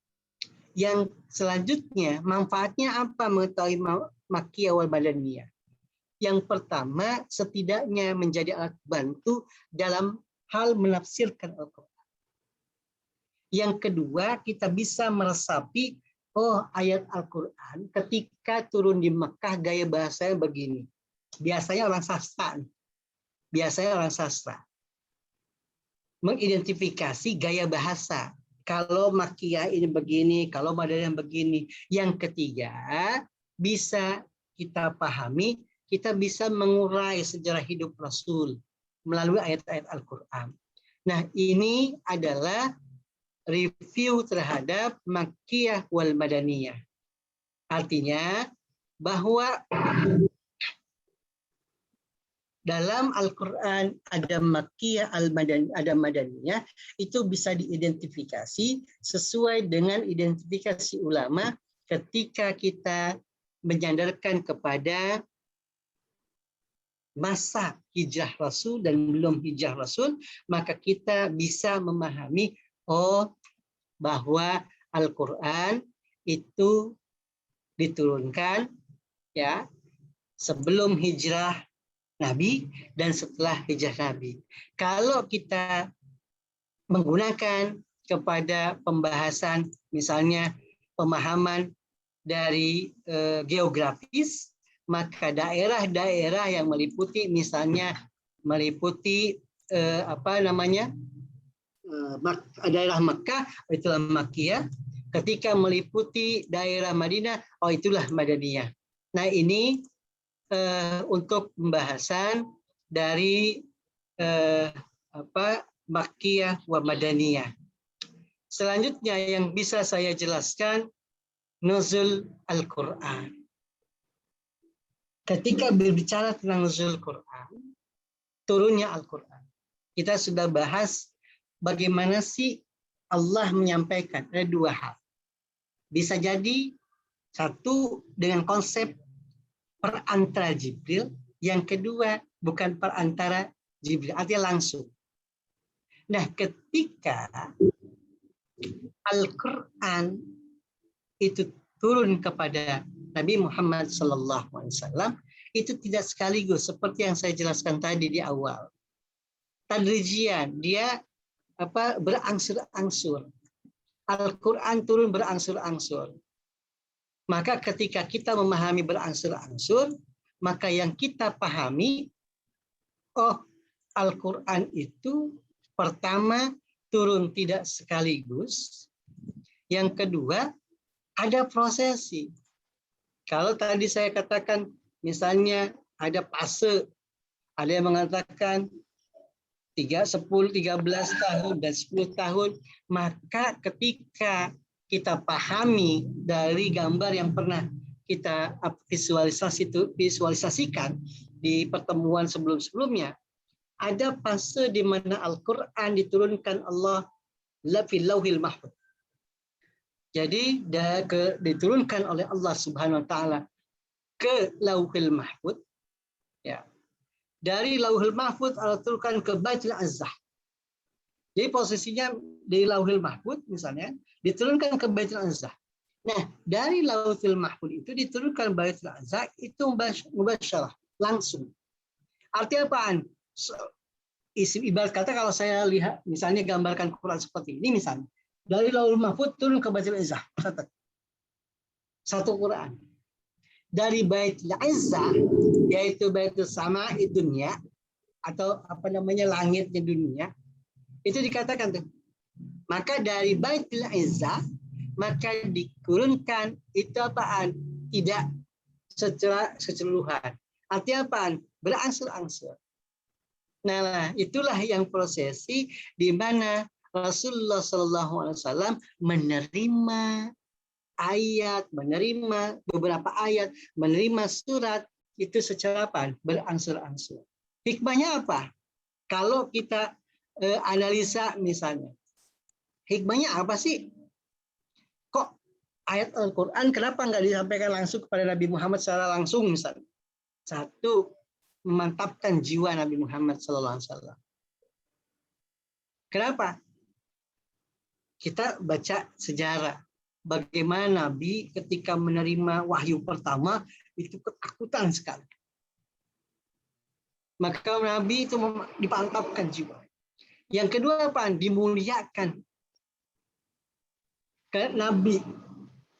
Yang selanjutnya, manfaatnya apa mengetahui Makkiyah wal Madaniyah? Yang pertama, setidaknya menjadi alat bantu dalam hal menafsirkan Al-Quran. Yang kedua, kita bisa meresapi, oh ayat Al-Quran ketika turun di Mekah gaya bahasanya begini. Biasanya orang sastra. Mengidentifikasi gaya bahasa. Kalau Makkiyah ini begini, kalau Madaniyah begini. Yang ketiga, bisa kita pahami, kita bisa mengurai sejarah hidup Rasul melalui ayat-ayat Al-Quran. Nah, ini adalah review terhadap Makkiyah wal Madaniyah. Artinya bahwa dalam Al-Quran ada Makkiyah, ada Madaniyah, itu bisa diidentifikasi sesuai dengan identifikasi ulama ketika kita menyandarkan kepada masa hijrah Rasul dan belum hijrah Rasul, maka kita bisa memahami, oh bahwa Al-Quran itu diturunkan ya sebelum hijrah Nabi dan setelah hijrah Nabi. Kalau kita menggunakan kepada pembahasan misalnya pemahaman dari geografis, maka daerah-daerah yang meliputi misalnya meliputi daerah Mekah itulah Makkiyah, ketika meliputi daerah Madinah itulah Madaniyah. Nah, ini untuk pembahasan dari Makkiyah wa Madaniyah. Selanjutnya yang bisa saya jelaskan nuzul Al-Quran. Ketika berbicara tentang nuzul Quran, turunnya Al-Quran, kita sudah bahas bagaimana sih Allah menyampaikan. Ada dua hal. Bisa jadi satu dengan konsep perantara Jibril, yang kedua bukan perantara Jibril, artinya langsung. Nah, ketika Al-Quran itu turun kepada Nabi Muhammad SAW, itu tidak sekaligus seperti yang saya jelaskan tadi di awal. Tadrijian, dia berangsur-angsur. Al-Quran turun berangsur-angsur. Maka ketika kita memahami berangsur-angsur, maka yang kita pahami, oh Al-Quran itu pertama turun tidak sekaligus, yang kedua ada prosesi. Kalau tadi saya katakan misalnya ada fase, ada yang mengatakan 10, 13 tahun dan 10 tahun, maka ketika kita pahami dari gambar yang pernah kita visualisasikan di pertemuan sebelum-sebelumnya, ada fase di mana Al-Quran diturunkan Allah fil lauhil mahfuz. Jadi diturunkan oleh Allah Subhanahu wa taala ke Lauhil Mahfuz, ya. Dari Lauhil Mahfuz Allah turunkan ke Baitul Izzah. Jadi posisinya di Lauhil Mahfuz misalnya diturunkan ke Baitul Izzah. Nah, dari Lauhil Mahfuz itu diturunkan Baitul Izzah itu mubasyarah, langsung. Artinya apaan? Ibarat kata kalau saya lihat misalnya gambarkan Quran seperti ini misalnya, dari Lauhul Mahfuz turun ke Baitul Izzah. Satu Quran. Dari Baitul Izzah, yaitu Baitul Sama'i dunia, atau langitnya dunia, itu dikatakan tuh. Maka dari Baitul Izzah, maka diturunkan itu apaan? Tidak secara keseluruhan. Artinya apaan? Berangsur-angsur. Nah, itulah yang prosesi di mana Rasulullah SAW menerima ayat, menerima beberapa ayat, menerima surat itu secara apa? Berangsur-angsur. Hikmahnya apa? Kalau kita analisa misalnya, hikmahnya apa sih? Kok ayat Al-Quran kenapa nggak disampaikan langsung kepada Nabi Muhammad secara langsung misalnya? Satu, memantapkan jiwa Nabi Muhammad SAW. Kenapa? Kita baca sejarah. Bagaimana Nabi ketika menerima wahyu pertama itu ketakutan sekali. Maka Nabi itu dipantapkan jiwa. Yang kedua apa? Dimuliakan. Karena Nabi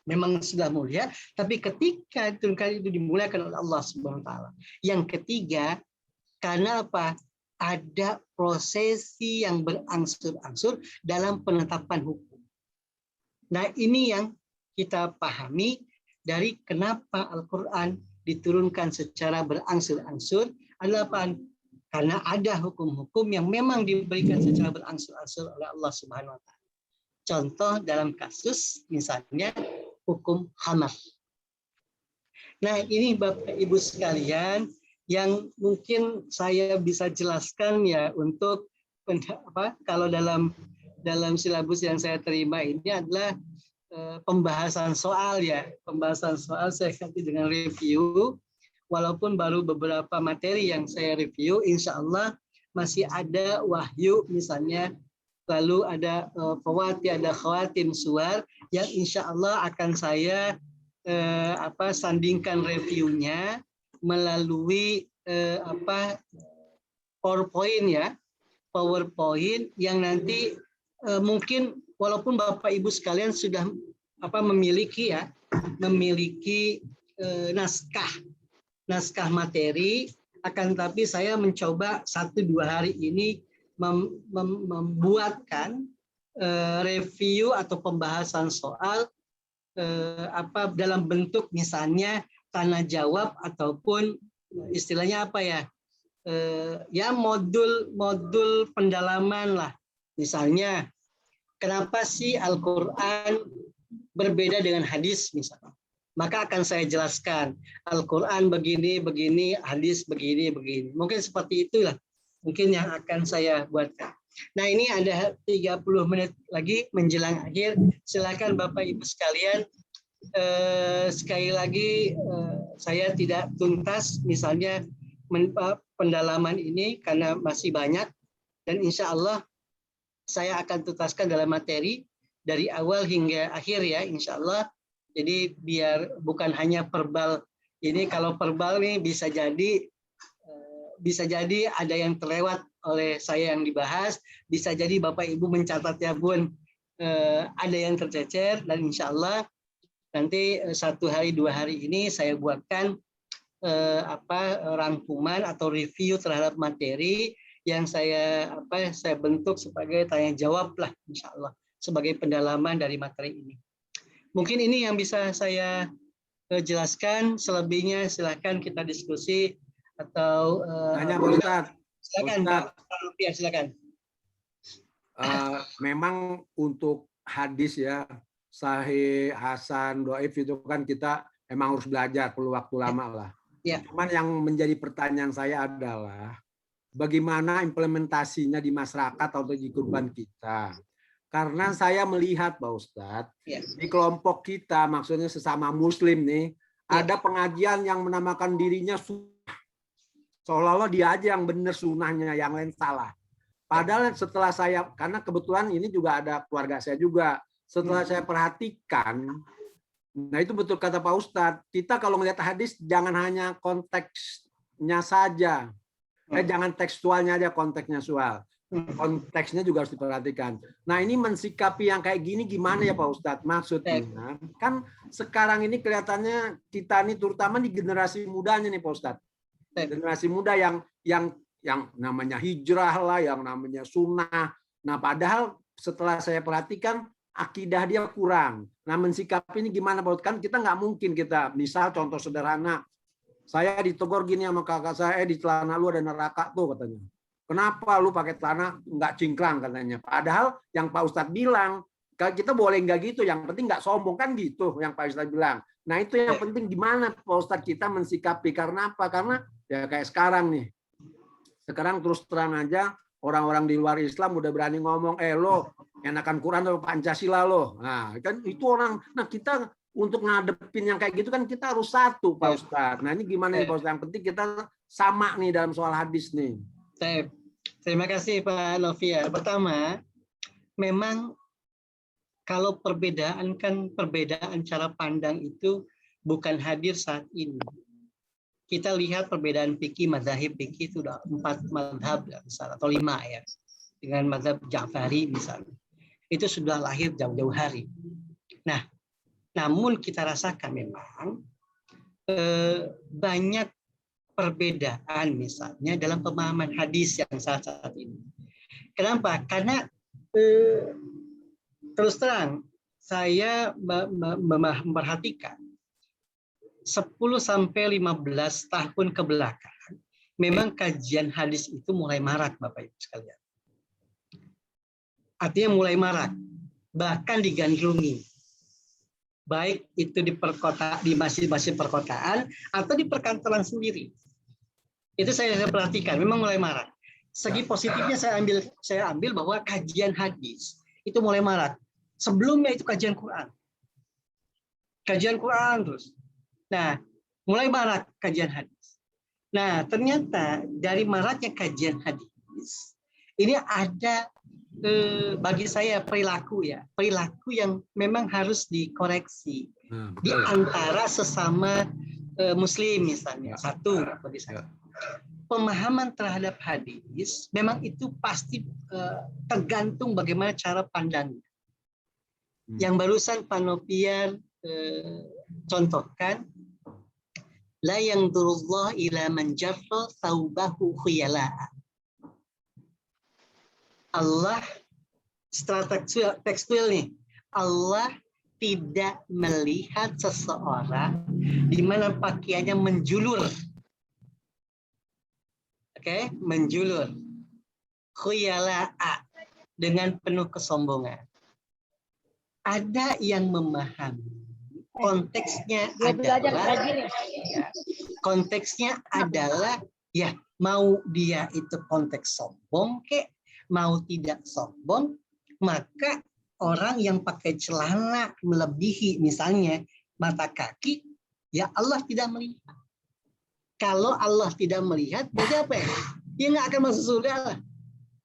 memang sudah mulia, tapi ketika turunkan itu dimuliakan oleh Allah Subhanahu wa taala. Yang ketiga, karena apa? Ada prosesi yang berangsur-angsur dalam penetapan hukum. Nah, ini yang kita pahami dari kenapa Al-Qur'an diturunkan secara berangsur-angsur adalah apa? Karena ada hukum-hukum yang memang diberikan secara berangsur-angsur oleh Allah Subhanahu wa taala. Contoh dalam kasus misalnya hukum hamar. Nah, ini Bapak Ibu sekalian yang mungkin saya bisa jelaskan ya untuk kalau dalam silabus yang saya terima ini adalah pembahasan soal ya. Pembahasan soal saya ganti dengan review. Walaupun baru beberapa materi yang saya review, insya Allah masih ada wahyu misalnya, lalu ada fawati, ada khawatim suar yang insya Allah akan saya sandingkan reviewnya melalui PowerPoint ya, PowerPoint yang nanti mungkin walaupun Bapak Ibu sekalian sudah memiliki naskah materi, akan tapi saya mencoba 1-2 hari ini membuatkan review atau pembahasan soal dalam bentuk misalnya tanya jawab ataupun istilahnya modul pendalaman lah. Misalnya kenapa sih Al-Qur'an berbeda dengan hadis misalnya. Maka akan saya jelaskan Al-Qur'an begini, hadis begini. Mungkin seperti itulah mungkin yang akan saya buatkan. Nah, ini ada 30 menit lagi menjelang akhir. Silakan Bapak Ibu sekalian. Sekali lagi saya tidak tuntas misalnya pendalaman ini karena masih banyak, dan insya Allah saya akan tuntaskan dalam materi dari awal hingga akhir ya insya Allah. Jadi biar bukan hanya verbal ini, kalau verbal nih bisa jadi ada yang terlewat oleh saya yang dibahas, bisa jadi Bapak Ibu mencatatnya pun ada yang tercecer, dan insya Allah nanti 1 hari 2 hari ini saya buatkan rangkuman atau review terhadap materi yang saya bentuk sebagai tanya jawab lah insya Allah sebagai pendalaman dari materi ini. Mungkin ini yang bisa saya jelaskan, selebihnya silakan kita diskusi atau Tanya Pak Ustadz. Silakan Pak Alfian, silakan. Memang untuk hadis ya, sahih, hasan, dhaif itu kan kita emang harus belajar, perlu waktu lama lah. Ya. Cuman yang menjadi pertanyaan saya adalah bagaimana implementasinya di masyarakat atau di kurban kita. Karena saya melihat Pak Ustadz, di kelompok kita, maksudnya sesama muslim nih, ada pengajian yang menamakan dirinya sunnah. Seolah-olah dia aja yang benar sunnahnya, yang lain salah. Padahal setelah saya, karena kebetulan ini juga ada keluarga saya juga, setelah saya perhatikan, nah itu betul kata Pak Ustadz, kita kalau melihat hadis jangan hanya konteksnya saja, jangan tekstualnya aja, konteksnya soal. Konteksnya juga harus diperhatikan. Nah, ini mensikapi yang kayak gini gimana ya Pak Ustadz? Maksudnya kan sekarang ini kelihatannya kita ini terutama di generasi mudanya nih Pak Ustadz. Generasi muda yang namanya hijrah lah, yang namanya sunnah. Nah, padahal setelah saya perhatikan akidah dia kurang. Nah, mensikapi ini gimana Pak Ustadz? Kan kita nggak mungkin kita, misal contoh sederhana, saya ditegur gini sama kakak saya, di celana lu ada neraka tuh katanya. Kenapa lu pakai celana nggak cingkrang katanya. Padahal yang Pak Ustadz bilang, kita boleh nggak gitu, yang penting nggak sombong kan gitu yang Pak Ustadz bilang. Nah itu yang penting gimana Pak Ustadz kita mensikapi. Karena apa? Karena ya kayak sekarang nih. Sekarang terus terang aja orang-orang di luar Islam udah berani ngomong, lo enakan Quran atau Pancasila lo. Nah kan itu orang, nah kita untuk ngadepin yang kayak gitu kan kita harus satu Pak Ustadz. Nah ini gimana nih Pak Ustadz? Yang penting kita sama nih dalam soal hadis nih. Terima kasih Pak Novia. Pertama, memang kalau perbedaan cara pandang itu bukan hadir saat ini. Kita lihat perbedaan fikih, mazhab fikih itu udah 4 mazhab misalnya, atau 5 ya. dengan mazhab Ja'fari misalnya. Itu sudah lahir jauh-jauh hari. Nah, namun kita rasakan memang banyak perbedaan misalnya dalam pemahaman hadis yang saat ini. Kenapa? Karena terus terang saya memperhatikan 10 sampai 15 tahun ke belakang memang kajian hadis itu mulai marak Bapak Ibu sekalian. Artinya mulai marak, bahkan digandrungi. Baik itu di masjid-masjid perkotaan atau di perkantoran sendiri. Itu saya perhatikan, memang mulai marak. Segi positifnya saya ambil bahwa kajian hadis itu mulai marak. Sebelumnya itu kajian Quran. Kajian Quran terus. Nah, mulai marak kajian hadis. Nah, ternyata dari maraknya kajian hadis, ini ada bagi saya perilaku yang memang harus dikoreksi di antara sesama Muslim misalnya. Satu bagi saya, pemahaman terhadap hadis memang itu pasti tergantung bagaimana cara pandangnya. Yang barusan Pak Nopian contohkan, la yanzurullah ila man jarra thawbahu khuyala'a. Allah secara tekstual nih, Allah tidak melihat seseorang di mana pakaiannya menjulur. Oke, menjulur. Khuyala'a, dengan penuh kesombongan. Ada yang memahami konteksnya adalah ya mau dia itu konteks sombong kek, mau tidak sombong, maka orang yang pakai celana melebihi misalnya mata kaki, ya Allah tidak melihat. Kalau Allah tidak melihat, berarti apa ya? Dia nggak akan masuk surga lah.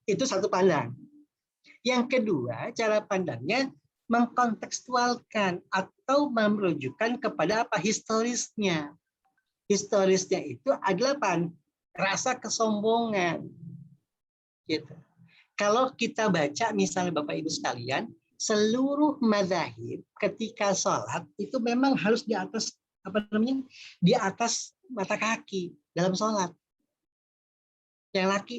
Itu satu pandang. Yang kedua, cara pandangnya mengkontekstualkan atau merujukkan kepada apa historisnya. Historisnya itu adalah rasa kesombongan. Gitu. Kalau kita baca misalnya Bapak Ibu sekalian, seluruh mazhab ketika sholat itu memang harus di atas di atas mata kaki dalam sholat. Yang laki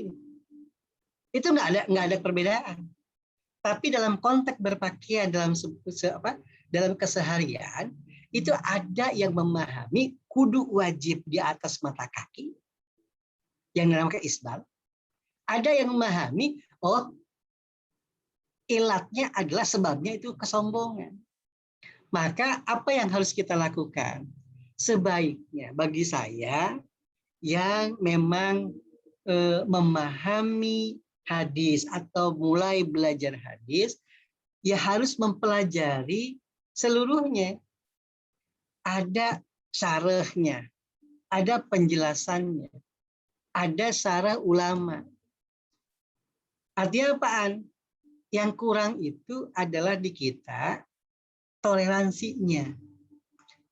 itu nggak ada perbedaan. Tapi dalam konteks berpakaian dalam keseharian itu ada yang memahami kudu wajib di atas mata kaki yang dinamakan isbal. Ada yang memahami ilatnya adalah sebabnya itu kesombongan. Maka apa yang harus kita lakukan? Sebaiknya bagi saya yang memang memahami hadis atau mulai belajar hadis, ya harus mempelajari seluruhnya. Ada syarahnya, ada penjelasannya, ada syarah ulama. Artinya apaan? Yang kurang itu adalah di kita toleransinya.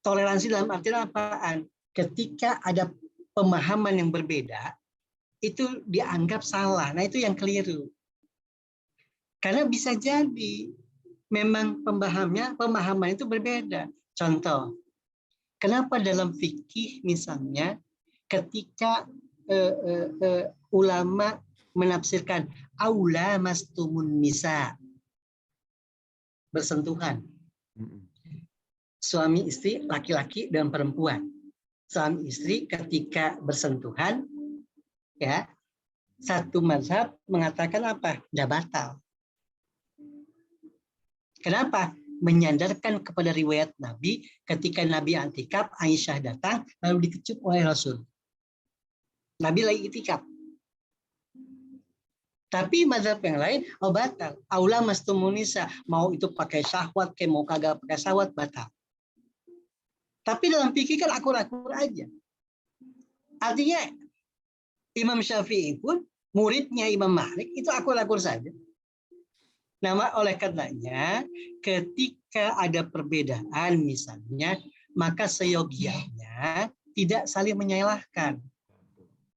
Toleransi dalam artian apaan? Ketika ada pemahaman yang berbeda, itu dianggap salah. Nah, itu yang keliru. Karena bisa jadi memang pemahaman itu berbeda. Contoh, kenapa dalam fikih misalnya ketika ulama menafsirkan aula mastumun nisa, bersentuhan. Suami istri, laki-laki dan perempuan. Suami istri ketika bersentuhan, ya, satu mazhab mengatakan apa? Tidak batal. Kenapa? Menyandarkan kepada riwayat Nabi ketika Nabi i'tikaf, Aisyah datang lalu dikecup oleh Rasul. Nabi lagi i'tikaf. Tapi mazhab yang lain, batal. Aula mastumunisa, mau itu pakai syahwat, kayak mau kagak pakai syahwat, batal. Tapi dalam fikih kan akur-akur aja. Artinya Imam Syafi'i pun muridnya Imam Malik itu akur-akur saja. Nah, oleh karenanya ketika ada perbedaan misalnya, maka seyogianya tidak saling menyalahkan.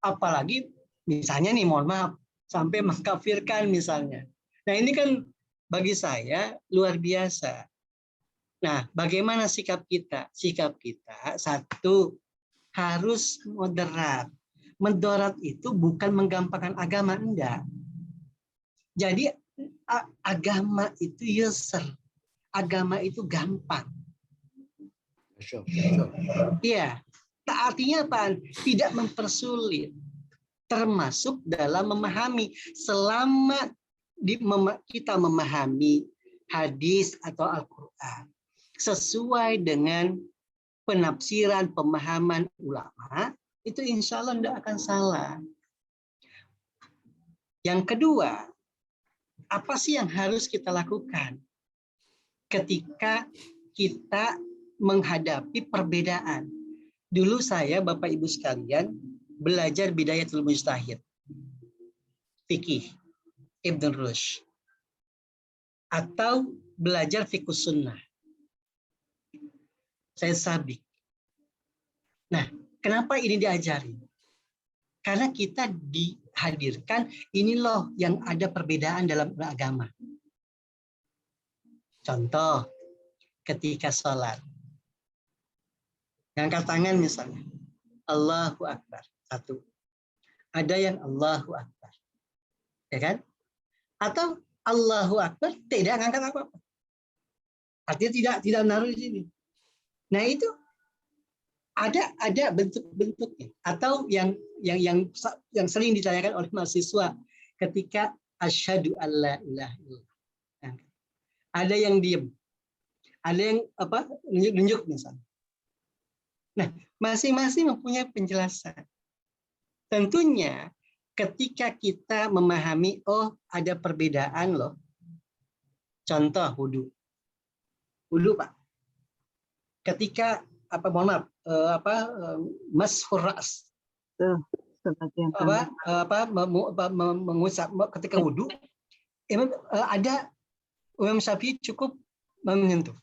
Apalagi misalnya nih, mohon maaf, sampai mengkafirkan misalnya. Nah ini kan bagi saya luar biasa. Nah bagaimana sikap kita? Sikap kita satu, harus moderat. Moderat itu bukan menggampangkan agama, enggak. Jadi agama itu yusr. Agama itu gampang. Iya. Artinya apa? Tidak mempersulit. Termasuk dalam memahami. Selama kita memahami hadis atau Al-Quran sesuai dengan penafsiran, pemahaman ulama, itu insya Allah tidak akan salah. Yang kedua, apa sih yang harus kita lakukan ketika kita menghadapi perbedaan? Dulu saya, Bapak Ibu sekalian, belajar Bidayatul Mujtahid, fikih, Ibn Rushd, atau belajar fiqh sunnah. Saya sabik. Nah, kenapa ini diajari? Karena kita dihadirkan, ini loh yang ada perbedaan dalam agama. Contoh, ketika sholat. Angkat tangan misalnya. Allahu Akbar. Satu. Ada yang Allahu Akbar. Ya kan? Atau Allahu Akbar tidak ngangkat apa-apa. Artinya tidak naruh di sini. Nah itu ada bentuk-bentuknya. Atau yang sering ditanyakan oleh mahasiswa ketika asyhadu alla ilaha illallah. Ada yang diam. Ada yang nunjuk misalnya. Nah, masing-masing mempunyai penjelasan. Tentunya ketika kita memahami, oh ada perbedaan loh. Contoh wudu. Wudu Pak. Ketika mashur ra's. Mengusap ketika wudu, ada Imam Syafi'i cukup menyentuh.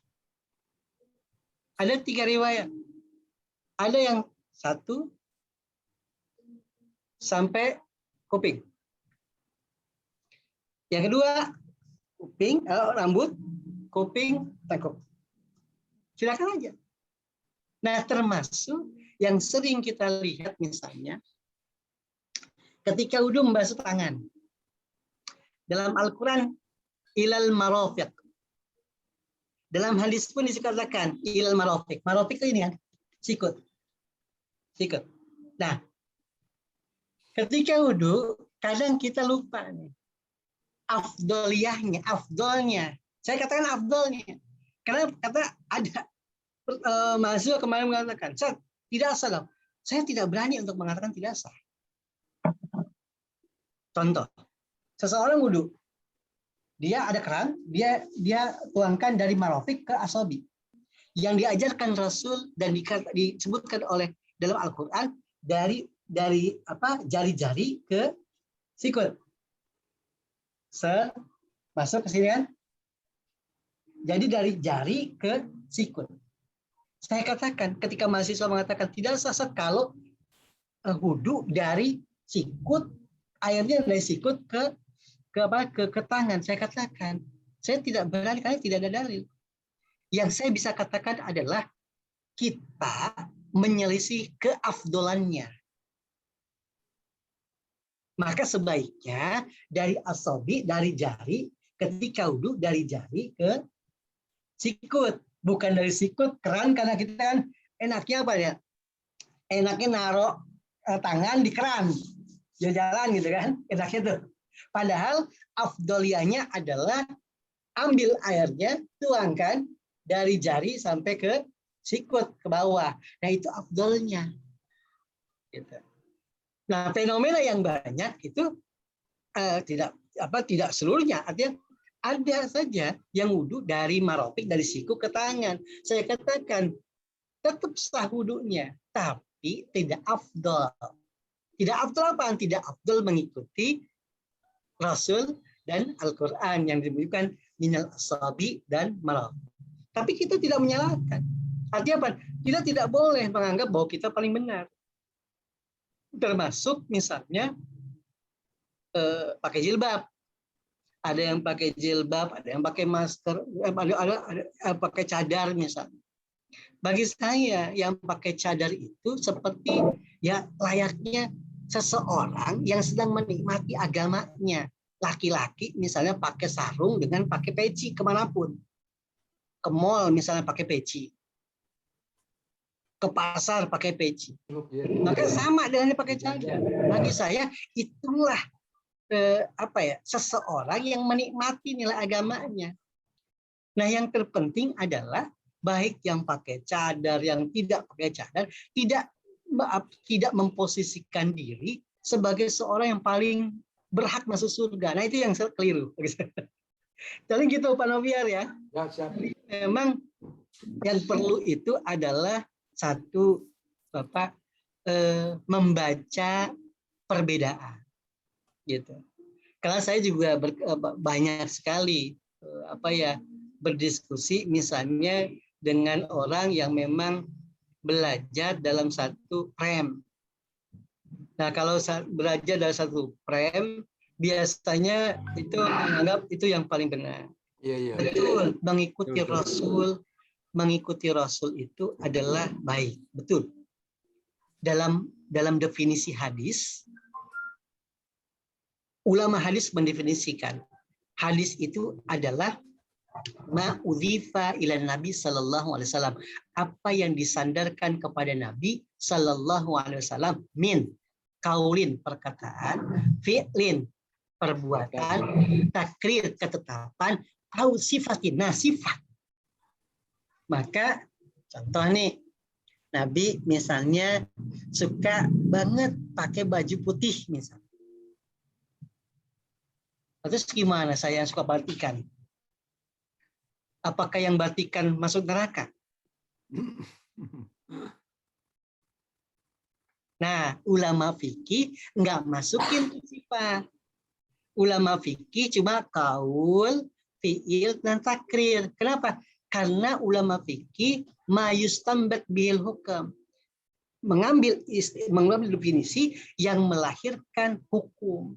Ada 3 riwayat. Ada yang 1 sampai kuping. Yang kedua, kuping, rambut, kuping, tengkuk. Silakan aja. Nah, termasuk yang sering kita lihat misalnya ketika wudu membasuh tangan. Dalam Al-Quran, ilal marafiq. Dalam hadis pun dikatakan ilal marafiq. Marafiq itu ini kan, sikut. Nah, ketika wudu, kadang kita lupa nih. Afdolnya. Saya katakan afdolnya. Karena ada mahasiswa kemarin mengatakan, tidak sah. Saya tidak berani untuk mengatakan tidak sah. Contoh, seseorang wudu, dia ada keran, dia tuangkan dari marafiq ke asabi. Yang diajarkan Rasul dan disebutkan oleh dalam Al-Quran dari jari-jari ke sikut. Masuk ke sini kan? Jadi dari jari ke sikut. Saya katakan ketika mahasiswa mengatakan tidak sah kalau wudu dari sikut, airnya dari sikut ke tangan. Saya katakan saya tidak berani karena tidak ada dalil. Yang saya bisa katakan adalah kita menyelisih keafdolannya. Maka sebaiknya dari asabi, dari jari, ketika wudu dari jari ke sikut. Bukan dari sikut, keran, karena kita kan enaknya apa ya? Enaknya naruh tangan di keran. Jalan gitu kan, enaknya tuh. Padahal afdolianya adalah ambil airnya, tuangkan dari jari sampai ke sikut ke bawah. Nah itu afdolnya. Gitu. Nah fenomena yang banyak itu tidak seluruhnya. Artinya ada saja yang wudu dari marafiq, dari siku ke tangan. Saya katakan tetap sah wudunya, tapi tidak afdol. Tidak afdol apa? Tidak afdol mengikuti Rasul dan Al-Quran yang disebutkan minal asabi dan marafiq. Tapi kita tidak menyalahkan. Artinya apa? Kita tidak boleh menganggap bahwa kita paling benar. Termasuk misalnya pakai jilbab. Ada yang pakai jilbab, ada yang pakai masker, ada pakai cadar misalnya. Bagi saya yang pakai cadar itu seperti ya layaknya seseorang yang sedang menikmati agamanya. Laki-laki misalnya pakai sarung dengan pakai peci kemanapun. Ke mall misalnya pakai peci. Ke pasar pakai peci. Maka sama dengan pakai cadar. Bagi saya itulah seseorang yang menikmati nilai agamanya. Nah, yang terpenting adalah baik yang pakai cadar, yang tidak pakai cadar, tidak memposisikan diri sebagai seorang yang paling berhak masuk surga. Nah, itu yang keliru. Jadi gitu Pak Noviar ya. Memang yang perlu itu adalah satu membaca perbedaan gitu. Karena saya juga banyak sekali berdiskusi misalnya dengan orang yang memang belajar dalam satu frame. Nah, kalau belajar dalam satu frame biasanya itu menganggap itu yang paling benar. Betul, mengikuti Rasul itu adalah baik, betul. Dalam definisi hadis, ulama hadis mendefinisikan hadis itu adalah ma'udhifa ila Nabi sallallahu alaihi wasallam, apa yang disandarkan kepada Nabi sallallahu alaihi wasallam min kaulin perkataan, fi'lin perbuatan, takrir ketetapan, au sifatin sifat. Maka contoh nih, Nabi misalnya suka banget pakai baju putih misalnya. Terus gimana saya yang suka batikan? Apakah yang batikan masuk neraka? Nah, ulama fikih nggak masukin sifat. Ulama fikih cuma kaul, fi'il, dan takrir. Kenapa? Karena ulama fikih mayustambat bil hukam, mengambil definisi yang melahirkan hukum.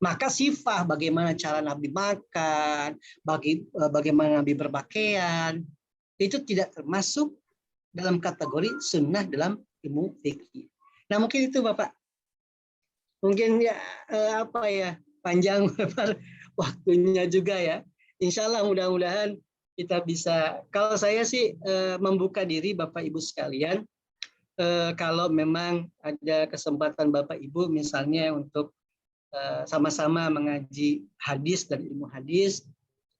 Maka sifat bagaimana cara Nabi makan, bagaimana Nabi berpakaian, itu tidak termasuk dalam kategori sunnah dalam ilmu fikih. Nah, mungkin itu Bapak. Mungkin ya panjang waktunya juga ya. Insya Allah mudah-mudahan kita bisa. Kalau saya sih membuka diri Bapak Ibu sekalian, kalau memang ada kesempatan Bapak Ibu misalnya untuk sama-sama mengaji hadis dan ilmu hadis,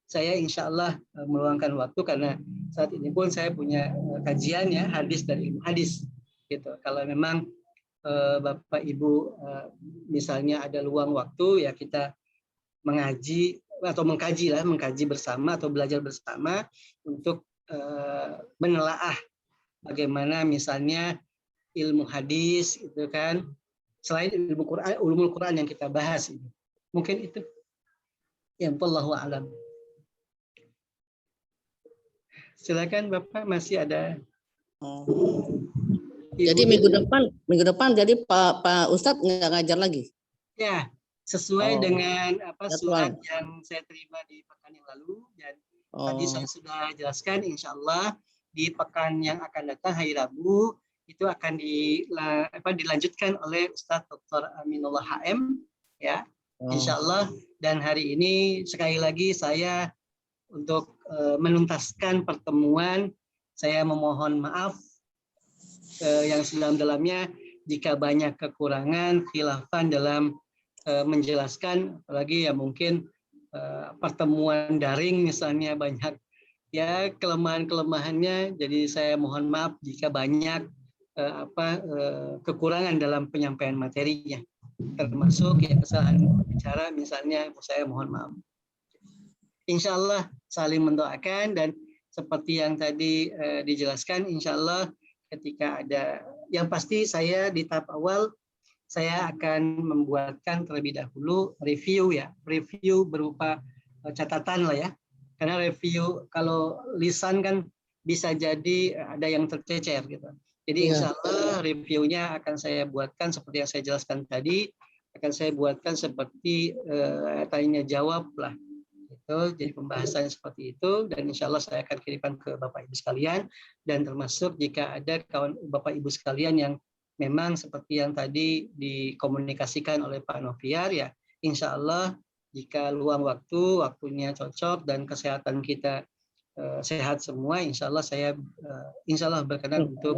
saya insya Allah meluangkan waktu karena saat ini pun saya punya kajian ya hadis dan ilmu hadis gitu. Kalau memang Bapak Ibu misalnya ada luang waktu ya kita mengaji atau mengkaji bersama atau belajar bersama untuk menelaah bagaimana misalnya ilmu hadis itu kan, selain ulumul Quran yang kita bahas ini. Mungkin itu yang wallahu a'lam. Silakan Bapak, masih ada. Jadi minggu depan jadi Pak Ustadz nggak ngajar lagi? Ya, sesuai dengan surat yang saya terima di pekan yang lalu dan tadi saya sudah jelaskan, insya Allah di pekan yang akan datang hari Rabu itu akan dilanjutkan oleh Ustadz Dr. Aminullah HM ya, insya Allah. Dan hari ini sekali lagi saya untuk menuntaskan pertemuan, saya memohon maaf yang sedalam-dalamnya jika banyak kekurangan, khilafan dalam menjelaskan, apalagi ya mungkin pertemuan daring misalnya banyak ya kelemahan-kelemahannya. Jadi saya mohon maaf jika banyak kekurangan dalam penyampaian materinya, termasuk ya kesalahan bicara misalnya, saya mohon maaf. Insya Allah saling mendoakan dan seperti yang tadi dijelaskan, insya Allah ketika ada yang pasti saya di tahap awal saya akan membuatkan terlebih dahulu review berupa catatan lah ya, karena review kalau lisan kan bisa jadi ada yang tercecer gitu. Jadi insya Allah reviewnya akan saya buatkan seperti yang saya jelaskan tadi, akan saya buatkan seperti tanya jawab lah. Itu jadi pembahasannya seperti itu, dan insya Allah saya akan kirimkan ke Bapak Ibu sekalian, dan termasuk jika ada kawan Bapak Ibu sekalian yang memang seperti yang tadi dikomunikasikan oleh Pak Noviar, ya insya Allah jika luang waktunya cocok dan kesehatan kita sehat semua, insya Allah saya insya Allah berkenan untuk